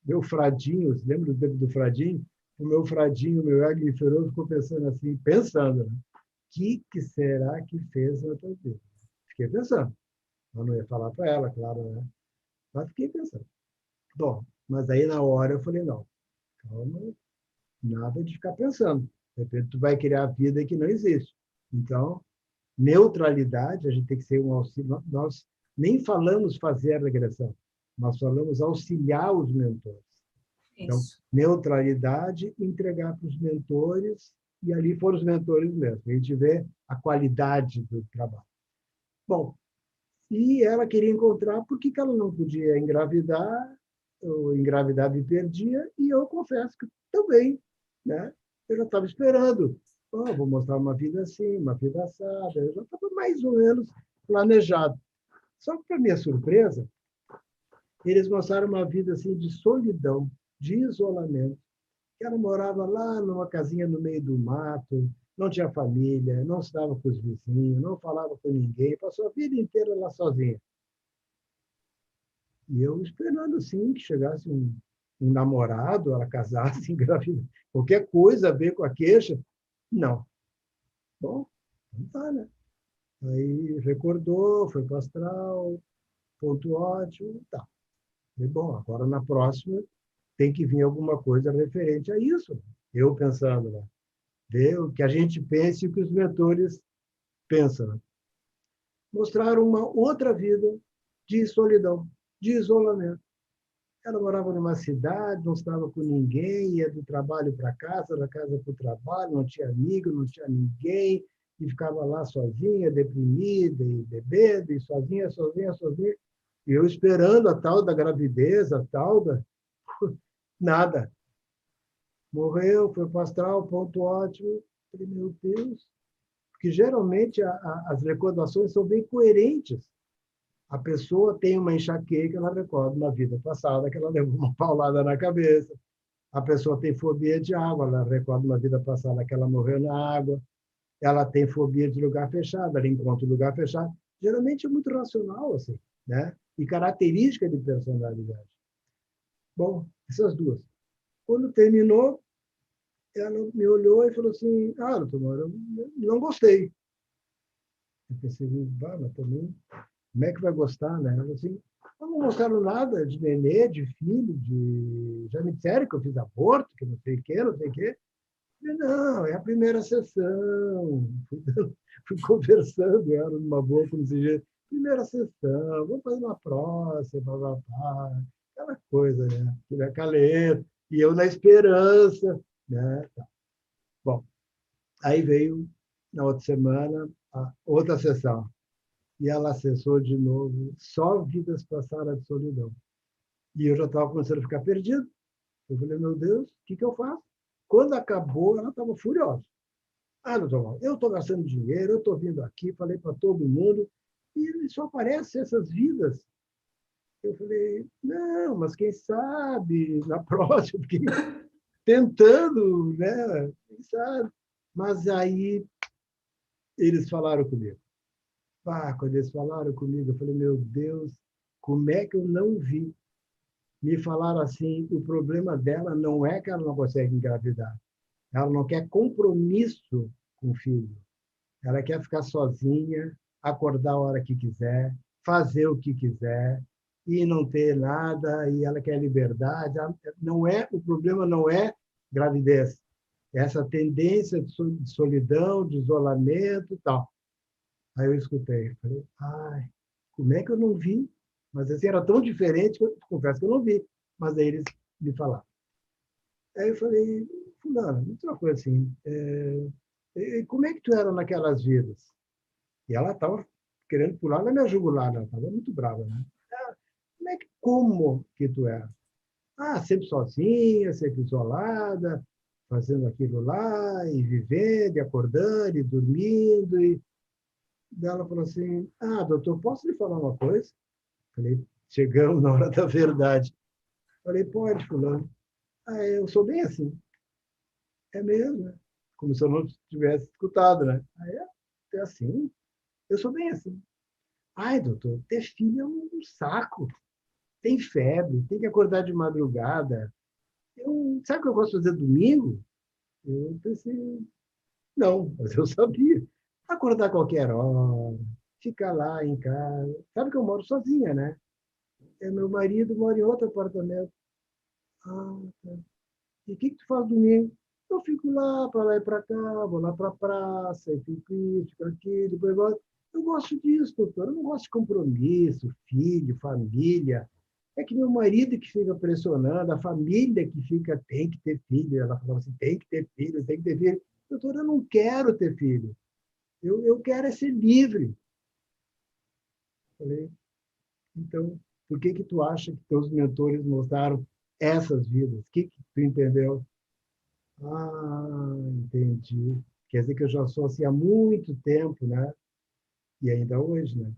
meu fradinho, você lembra do tempo do fradinho? O meu fradinho, o meu ego inferior, ficou pensando assim, pensando, né? Que será que fez na tua vida? Fiquei pensando. Eu não ia falar para ela, claro, né? Mas fiquei pensando. Bom, mas aí na hora eu falei, não, calma, nada de ficar pensando. De repente tu vai criar vida que não existe. Então, neutralidade, a gente tem que ser um auxílio. Nós nem falamos fazer regressão, nós falamos auxiliar os mentores. Então, Isso. neutralidade, entregar para os mentores, e ali foram os mentores mesmo. A gente vê a qualidade do trabalho. Bom, e ela queria encontrar por que ela não podia engravidar, ou engravidava e perdia, e eu confesso que também, né? Eu já estava esperando. Oh, vou mostrar uma vida assim, uma vida assada. Eu já estava mais ou menos planejado. Só que, para minha surpresa, eles mostraram uma vida assim de solidão, de isolamento. Ela morava lá numa casinha no meio do mato, não tinha família, não se dava com os vizinhos, não falava com ninguém, passou a vida inteira lá sozinha. E eu esperando assim que chegasse um namorado, ela casasse, engravida, qualquer coisa a ver com a queixa. Não. Bom, não tá, né? Aí recordou, foi para o astral, ponto ótimo, tá. E, bom, agora na próxima tem que vir alguma coisa referente a isso. Eu pensando, né? Ver o que a gente pense e o que os mentores pensam. Né? Mostraram uma outra vida de solidão, de isolamento. Ela morava numa cidade, não estava com ninguém, ia do trabalho para casa, da casa para o trabalho, não tinha amigo, não tinha ninguém, e ficava lá sozinha, deprimida, e bebendo, e sozinha, sozinha, sozinha. E eu esperando a tal da gravidez, a tal da... Nada. Morreu, foi para o astral, ponto ótimo. Falei, meu Deus. Porque geralmente as recordações são bem coerentes. A pessoa tem uma enxaqueca, ela recorda uma vida passada que ela levou uma paulada na cabeça. A pessoa tem fobia de água, ela recorda uma vida passada que ela morreu na água. Ela tem fobia de lugar fechado, ela encontra um lugar fechado. Geralmente é muito racional, assim, né? E característica de personalidade. Bom, essas duas. Quando terminou, ela me olhou e falou assim, doutor, eu não gostei. Eu pensei, mas também, como é que vai gostar, né? Ela assim, não mostraram nada de nenê, de filho, de... Já me disseram que eu fiz aborto, que não sei o quê, não sei o quê. Não, é a primeira sessão. Fui conversando, era numa boa, como se diz, primeira sessão, vamos fazer uma próxima, papapá, aquela coisa, né? Aquele acalento. E eu na esperança, né? Bom, aí veio, na outra semana, a outra sessão. E ela acessou de novo, só vidas passaram de solidão. E eu já estava começando a ficar perdido. Eu falei, meu Deus, o que eu faço? Quando acabou, ela estava furiosa. Doutor, eu estou gastando dinheiro, eu estou vindo aqui, falei para todo mundo, e só aparecem essas vidas. Eu falei, não, mas quem sabe na próxima, porque tentando, né? Quem sabe? Mas aí eles falaram comigo. Quando eles falaram comigo, eu falei, meu Deus, como é que eu não vi? Me falaram assim, o problema dela não é que ela não consegue engravidar. Ela não quer compromisso com o filho. Ela quer ficar sozinha, acordar a hora que quiser, fazer o que quiser e não ter nada, e ela quer liberdade. Não é, o problema não é gravidez. Essa tendência de solidão, de isolamento e tal. Aí eu escutei, falei, como é que eu não vi? Mas assim, era tão diferente que eu confesso que eu não vi. Mas aí eles me falaram. Aí eu falei, fulano, me diz uma coisa assim, como é que tu era naquelas vidas? E ela estava querendo pular na minha jugular, ela estava muito brava, né? Como que tu era? Sempre sozinha, sempre isolada, fazendo aquilo lá, e vivendo, e acordando, e dormindo, e ela falou assim, doutor, posso lhe falar uma coisa? Falei, chegamos na hora da verdade. Falei, pode, fulano. Eu sou bem assim. É mesmo, né? Como se eu não tivesse escutado, né? É assim. Eu sou bem assim. Ai, doutor, ter filho é um saco. Tem febre, tem que acordar de madrugada. Sabe o que eu gosto de fazer domingo? Eu pensei, não, mas eu sabia. Acordar a qualquer hora, ficar lá em casa. Sabe que eu moro sozinha, né? Meu marido mora em outro apartamento. Ah, tá. E o que tu faz domingo? Eu fico lá e para cá, vou lá para a praça, e fico isso, fico aquilo, depois volto. Eu gosto disso, doutor. Eu não gosto de compromisso, filho, família. É que meu marido que fica pressionando, a família que fica, tem que ter filho. Ela falava assim, tem que ter filho, tem que ter filho. Doutor, eu não quero ter filho. Eu quero é ser livre. Falei, então, por que tu acha que teus mentores mostraram essas vidas? O que tu entendeu? Ah, entendi. Quer dizer que eu já sou assim há muito tempo, né? E ainda hoje, né?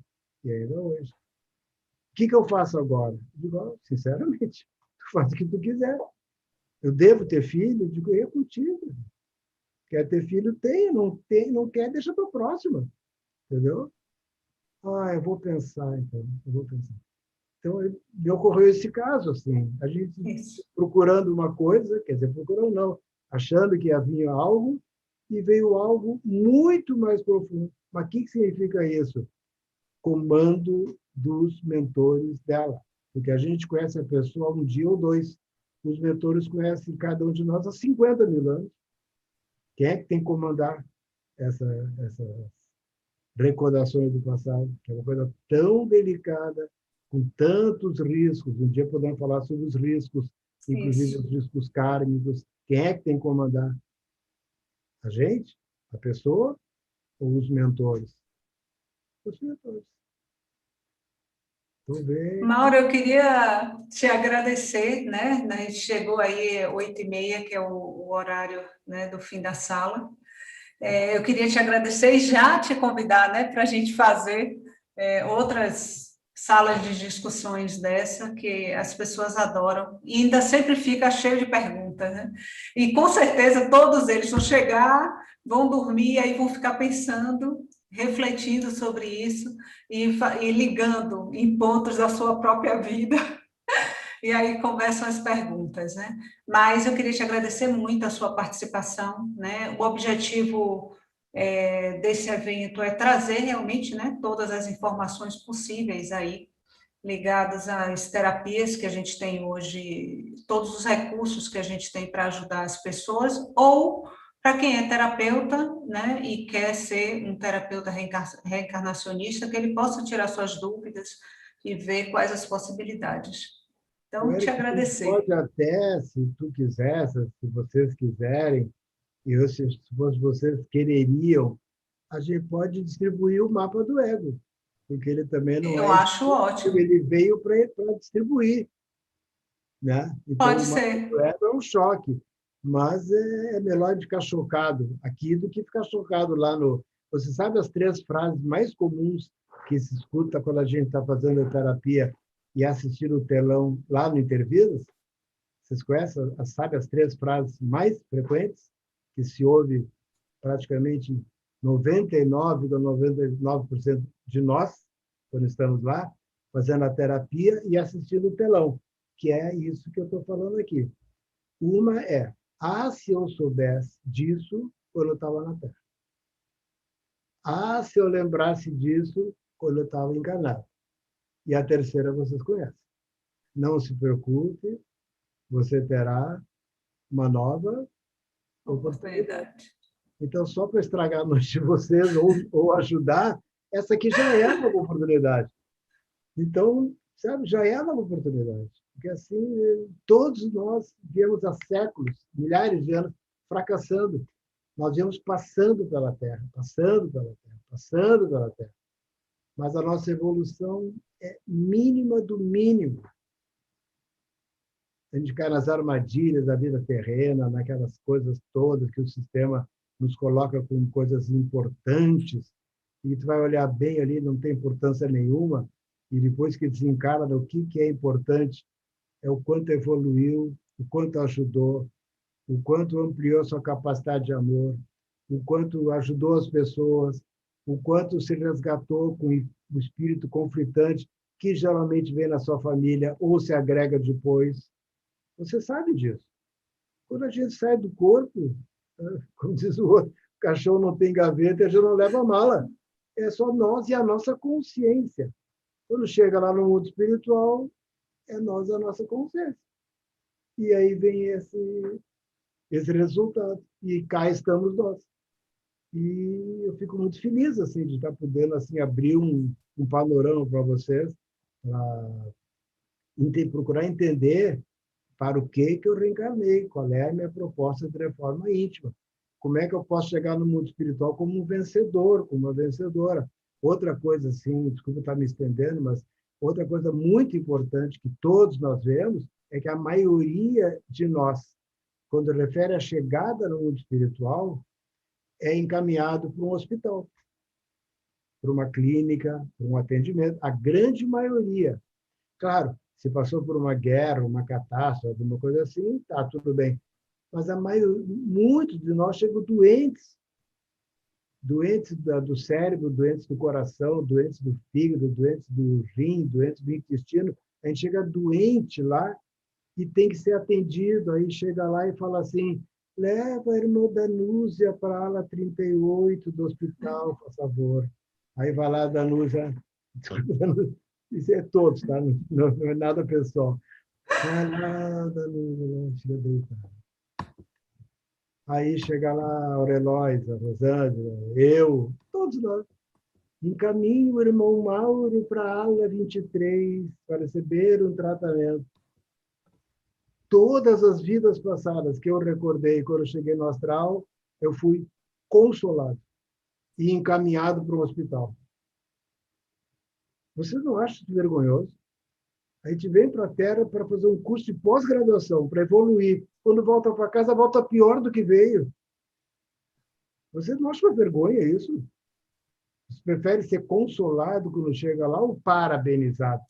E ainda hoje. O que eu faço agora? Digo, sinceramente, tu faz o que tu quiser. Eu devo ter filho? Digo, eu contigo. Quer ter filho? Tem, não quer, deixa para a próxima. Entendeu? Ah, eu vou pensar, então. Eu vou pensar. Então, me ocorreu esse caso, assim. A gente Isso. procurando uma coisa, quer dizer, procurando não, achando que havia algo, e veio algo muito mais profundo. Mas o que significa isso? Comando dos mentores dela. Porque a gente conhece a pessoa há um dia ou dois. Os mentores conhecem cada um de nós há 50 mil anos. Quem é que tem que comandar essas recordações do passado? Que é uma coisa tão delicada, com tantos riscos. Um dia podemos falar sobre os riscos, inclusive Isso. os riscos kármicos. Quem é que tem que comandar? A gente? A pessoa? Ou os mentores? Os mentores. Então, vem. Mauro, eu queria te agradecer, né? A gente chegou aí 8h30, que é o horário, né, do fim da sala. Eu queria te agradecer e já te convidar, né, para a gente fazer outras salas de discussões dessa, que as pessoas adoram, e ainda sempre fica cheio de perguntas, né? E com certeza todos eles vão chegar, vão dormir, aí vão ficar pensando, refletindo sobre isso e ligando em pontos da sua própria vida. E aí começam as perguntas, né? Mas eu queria te agradecer muito a sua participação, né? O objetivo desse evento é trazer realmente, né, todas as informações possíveis aí ligadas às terapias que a gente tem hoje, todos os recursos que a gente tem para ajudar as pessoas, ou para quem é terapeuta, né, e quer ser um terapeuta reencarnacionista, que ele possa tirar suas dúvidas e ver quais as possibilidades. O Então, te Eric, a gente agradecer. pode até, se tu quiser, se vocês quiserem, se fosse vocês quereriam, a gente pode distribuir o mapa do ego, porque ele também não Eu é acho exclusivo, ótimo. ele veio para distribuir, né? Então, Pode o mapa ser. do ego é um choque, mas é melhor de ficar chocado aqui do que ficar chocado lá no... Você sabe as 3 frases mais comuns que se escuta quando a gente está fazendo a terapia e assistindo o telão lá no Intervidas? Vocês conhecem, sabe as 3 frases mais frequentes que se ouve praticamente 99,99% de nós, quando estamos lá, fazendo a terapia e assistindo o telão, que é isso que eu estou falando aqui. Uma é, se eu soubesse disso quando eu estava na Terra. Se eu lembrasse disso quando eu estava encarnado. E a terceira vocês conhecem. Não se preocupe, você terá uma nova oportunidade. Oportunidade. Então, só para estragar a noite de vocês ou ajudar, essa aqui já é uma oportunidade. Então, sabe, já é uma oportunidade. Porque assim, todos nós viemos há séculos, milhares de anos, fracassando. Nós viemos passando pela Terra, passando pela Terra, passando pela Terra. Mas a nossa evolução é mínima do mínimo. A gente cai nas armadilhas da vida terrena, naquelas coisas todas que o sistema nos coloca como coisas importantes, e tu vai olhar bem ali, não tem importância nenhuma, e depois que desencara o que é importante, é o quanto evoluiu, o quanto ajudou, o quanto ampliou sua capacidade de amor, o quanto ajudou as pessoas, o quanto se resgatou com o espírito conflitante que geralmente vem na sua família ou se agrega depois. Você sabe disso. Quando a gente sai do corpo, como diz o outro, o cachorro não tem gaveta, a gente não leva mala. É só nós e a nossa consciência. Quando chega lá no mundo espiritual, é nós e a nossa consciência. E aí vem esse resultado. E cá estamos nós. E eu fico muito feliz assim, de estar podendo assim, abrir um panorama para vocês, para procurar entender para o que eu reencarnei, qual é a minha proposta de reforma íntima. Como é que eu posso chegar no mundo espiritual como um vencedor, como uma vencedora. Outra coisa, assim, desculpa estar me estendendo, mas outra coisa muito importante que todos nós vemos é que a maioria de nós, quando refere à chegada no mundo espiritual, é encaminhado para um hospital, para uma clínica, para um atendimento. A grande maioria. Claro, se passou por uma guerra, uma catástrofe, alguma coisa assim, tá tudo bem. Mas muitos de nós chegam doentes, doentes do cérebro, doentes do coração, doentes do fígado, doentes do rim, doentes do intestino. A gente chega doente lá e tem que ser atendido. Aí chega lá e fala assim: leva a irmã Danúzia para a ala 38 do hospital, por favor. Aí vai lá a Danúzia, isso é todos, tá? Não é nada pessoal. Vai lá, Danúzia, chega deitar. Aí chega lá a Aureloisa, a Rosângela, eu, todos nós. Encaminho o irmão Mauro para a ala 23 para receber um tratamento. Todas as vidas passadas que eu recordei quando eu cheguei no astral, eu fui consolado e encaminhado para um hospital. Você não acha isso vergonhoso? A gente vem para a Terra para fazer um curso de pós-graduação, para evoluir. Quando volta para casa, volta pior do que veio. Você não acha uma vergonha isso? Você prefere ser consolado quando chega lá ou parabenizado?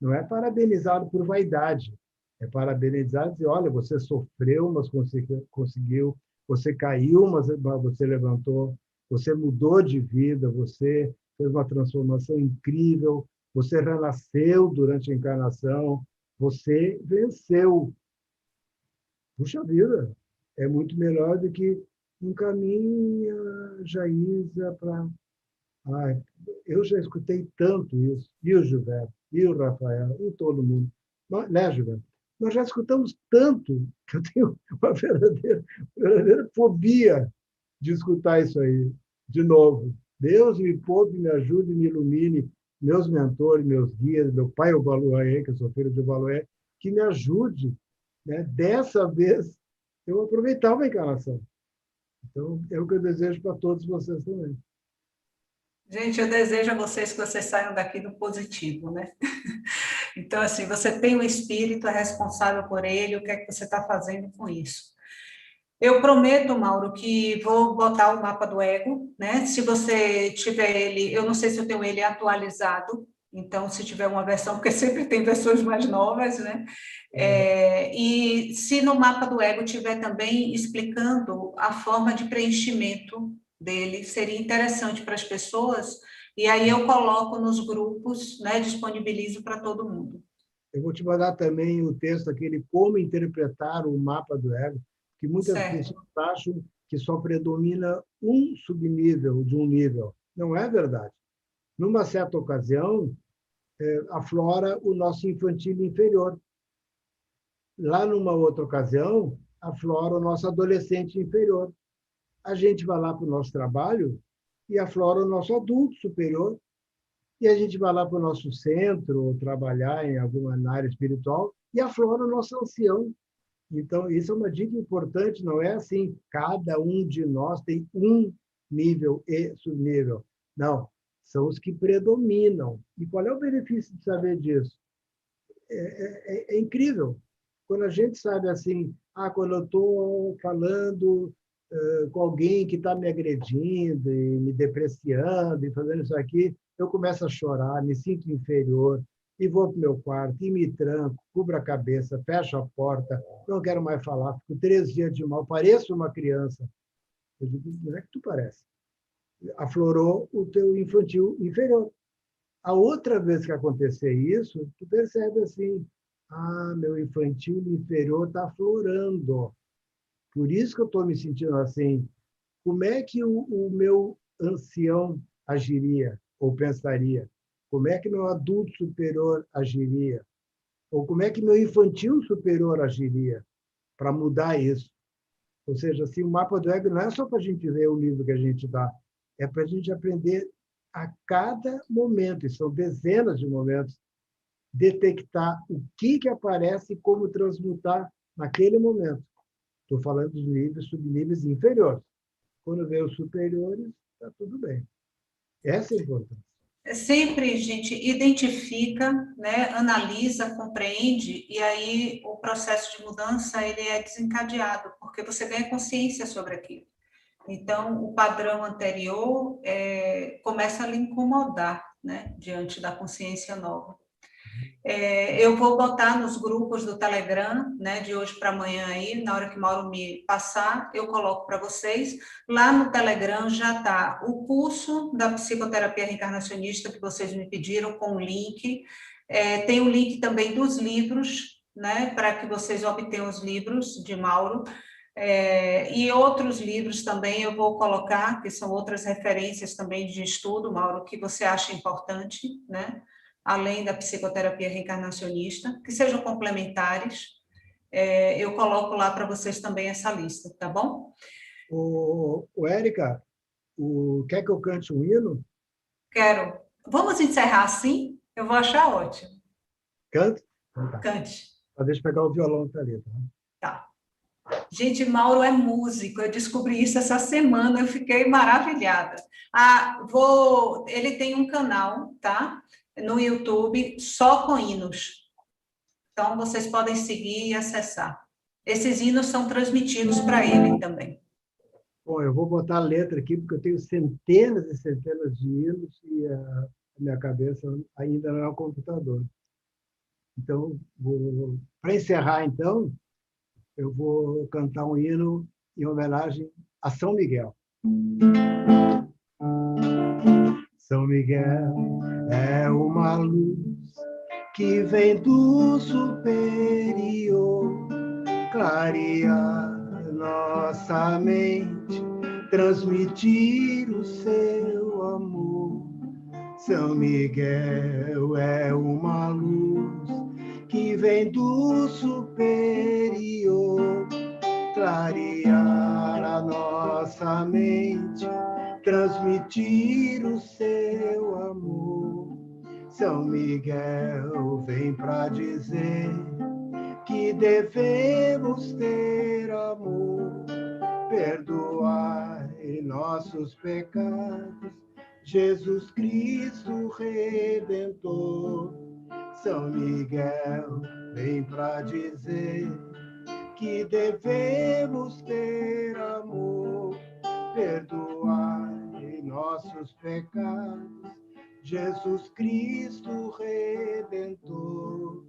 Não é parabenizado por vaidade. É parabenizado e dizer, olha, você sofreu, mas conseguiu. Você caiu, mas você levantou. Você mudou de vida, você fez uma transformação incrível. Você renasceu durante a encarnação. Você venceu. Puxa vida, é muito melhor do que encaminha Jaísa para... eu já escutei tanto isso, e o Gilberto, e o Rafael, e todo mundo. Né, Gilberto? Nós já escutamos tanto que eu tenho uma verdadeira fobia de escutar isso aí, de novo. Deus me poupe, me ajude, me ilumine, meus mentores, meus guias, meu pai, o Baluaê, que eu sou filho de Baluaê, que me ajude. Né? Dessa vez, eu aproveitava a encarnação. Então, é o que eu desejo para todos vocês também. Gente, eu desejo a vocês que vocês saiam daqui do positivo, né? Então, assim, você tem um espírito, é responsável por ele, o que é que você está fazendo com isso? Eu prometo, Mauro, que vou botar o mapa do ego, né? Se você tiver ele, eu não sei se eu tenho ele atualizado, então, se tiver uma versão, porque sempre tem versões mais novas, né? E se no mapa do ego tiver também explicando a forma de preenchimento dele, seria interessante para as pessoas, e aí eu coloco nos grupos, né? Disponibilizo para todo mundo. Eu vou te mandar também o texto aquele Como Interpretar o Mapa do Ego, que muitas pessoas acham que só predomina um subnível de um nível. Não é verdade. Numa certa ocasião, aflora o nosso infantil inferior. Lá, numa outra ocasião, aflora o nosso adolescente inferior. A gente vai lá para o nosso trabalho e aflora o nosso adulto superior. E a gente vai lá para o nosso centro, ou trabalhar em alguma área espiritual, e aflora o nosso ancião. Então, isso é uma dica importante, não é assim, cada um de nós tem um nível e subnível. Não, são os que predominam. E qual é o benefício de saber disso? É incrível. Quando a gente sabe assim, quando eu estou falando com alguém que está me agredindo, e me depreciando, e fazendo isso aqui, eu começo a chorar, me sinto inferior, e vou para o meu quarto, e me tranco, cubro a cabeça, fecho a porta, não quero mais falar, fico 3 dias de mal, pareço uma criança. Eu digo, não é que tu parece. aflorou o teu infantil inferior. A outra vez que acontecer isso, tu percebe assim, meu infantil inferior está aflorando. Por isso que eu estou me sentindo assim. Como é que o meu ancião agiria ou pensaria? Como é que meu adulto superior agiria? Ou como é que meu infantil superior agiria para mudar isso? Ou seja, assim, o mapa do ego não é só para a gente ver o livro que a gente dá, é para a gente aprender a cada momento, e são dezenas de momentos, detectar o que aparece e como transmutar naquele momento. Estou falando dos níveis, subníveis inferiores. Quando vem os superiores, está tudo bem. Essa é a importância. Sempre a gente identifica, né, analisa, compreende, e aí o processo de mudança ele é desencadeado, porque você ganha consciência sobre aquilo. Então, o padrão anterior começa a lhe incomodar, né, diante da consciência nova. Eu vou botar nos grupos do Telegram, né, de hoje para amanhã aí, na hora que Mauro me passar, eu coloco para vocês. Lá no Telegram já está o curso da psicoterapia reencarnacionista que vocês me pediram com o link. Tem o link também dos livros, né, para que vocês obtenham os livros de Mauro. E outros livros também eu vou colocar, que são outras referências também de estudo, Mauro, que você acha importante, né? Além da psicoterapia reencarnacionista, que sejam complementares, eu coloco lá para vocês também essa lista, tá bom? Érica, quer que eu cante um hino? Quero. Vamos encerrar assim? Eu vou achar ótimo. Canto? Então tá. Cante. Deixa eu pegar o violão que tá ali. Tá. Gente, Mauro é músico, eu descobri isso essa semana, eu fiquei maravilhada. Ele tem um canal, tá? No YouTube, só com hinos. Então, vocês podem seguir e acessar. Esses hinos são transmitidos para ele também. Bom, eu vou botar a letra aqui, porque eu tenho centenas e centenas de hinos e a minha cabeça ainda não é um computador. Então, para encerrar, então, eu vou cantar um hino em homenagem a São Miguel. São Miguel é uma luz que vem do superior, clarear nossa mente, transmitir o seu amor. São Miguel é uma luz que vem do superior, clarear a nossa mente, transmitir o seu amor. São Miguel vem para dizer que devemos ter amor, perdoai nossos pecados, Jesus Cristo Redentor. São Miguel vem para dizer que devemos ter amor, perdoai nossos pecados, Jesus Cristo Redentor.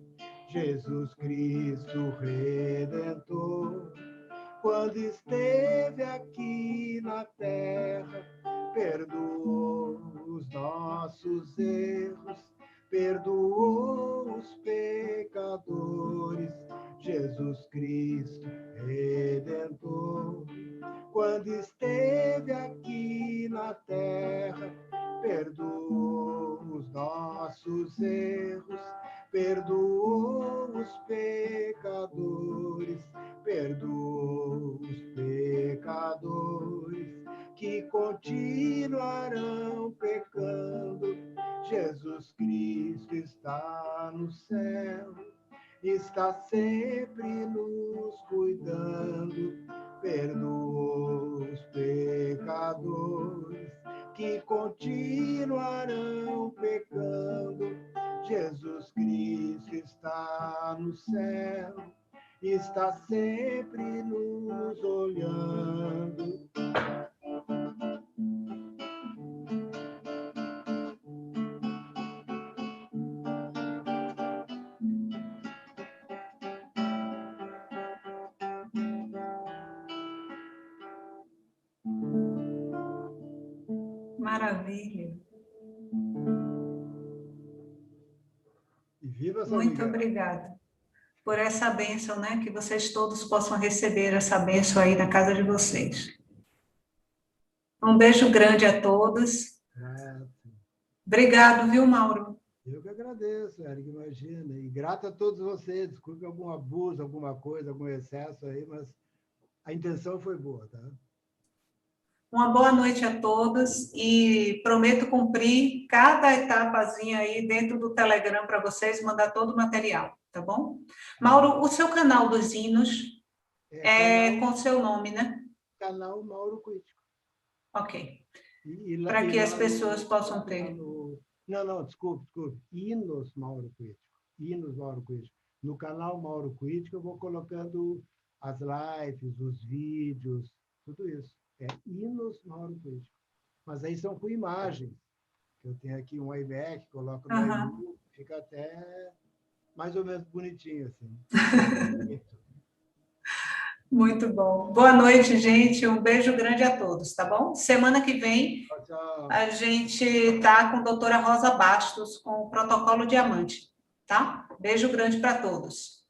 Jesus Cristo Redentor, quando esteve aqui na terra, perdoou os nossos erros, perdoou os pecadores. Jesus Cristo Redentor, quando esteve aqui na terra, perdoou os nossos erros, perdoou os pecadores, perdoou os pecadores que continuarão pecando. Jesus Cristo está no céu, está sempre nos cuidando, perdoou os pecadores que continuarão pecando. Jesus Cristo está no céu, está sempre nos olhando. Maravilha. E viva São Muito Miguel. obrigada por essa bênção, né? Que vocês todos possam receber essa bênção aí na casa de vocês. Um beijo grande a todos. Grato. Obrigado, viu, Mauro? Eu que agradeço, Érica, imagina. E grato a todos vocês. Desculpe algum abuso, alguma coisa, algum excesso aí, mas a intenção foi boa, tá? Uma boa noite a todos e prometo cumprir cada etapazinha aí dentro do Telegram para vocês, mandar todo o material, tá bom? Mauro, o seu canal dos hinos é com o seu nome, né? Canal Mauro Crítico. Ok. E Para que as pessoas no, possam ter. Não, desculpe. Hinos Mauro Crítico. Hinos Mauro Crítico. No canal Mauro Crítico eu vou colocando as lives, os vídeos, tudo isso. É Hinos Mauro Crítico. Mas aí são com imagens. Eu tenho aqui um iMac, coloco no iMovie, fica até mais ou menos bonitinho, assim. Muito bom. Boa noite, gente. Um beijo grande a todos, tá bom? Semana que vem Tchau. a gente está com a doutora Rosa Bastos, com o protocolo Diamante, tá? Beijo grande para todos.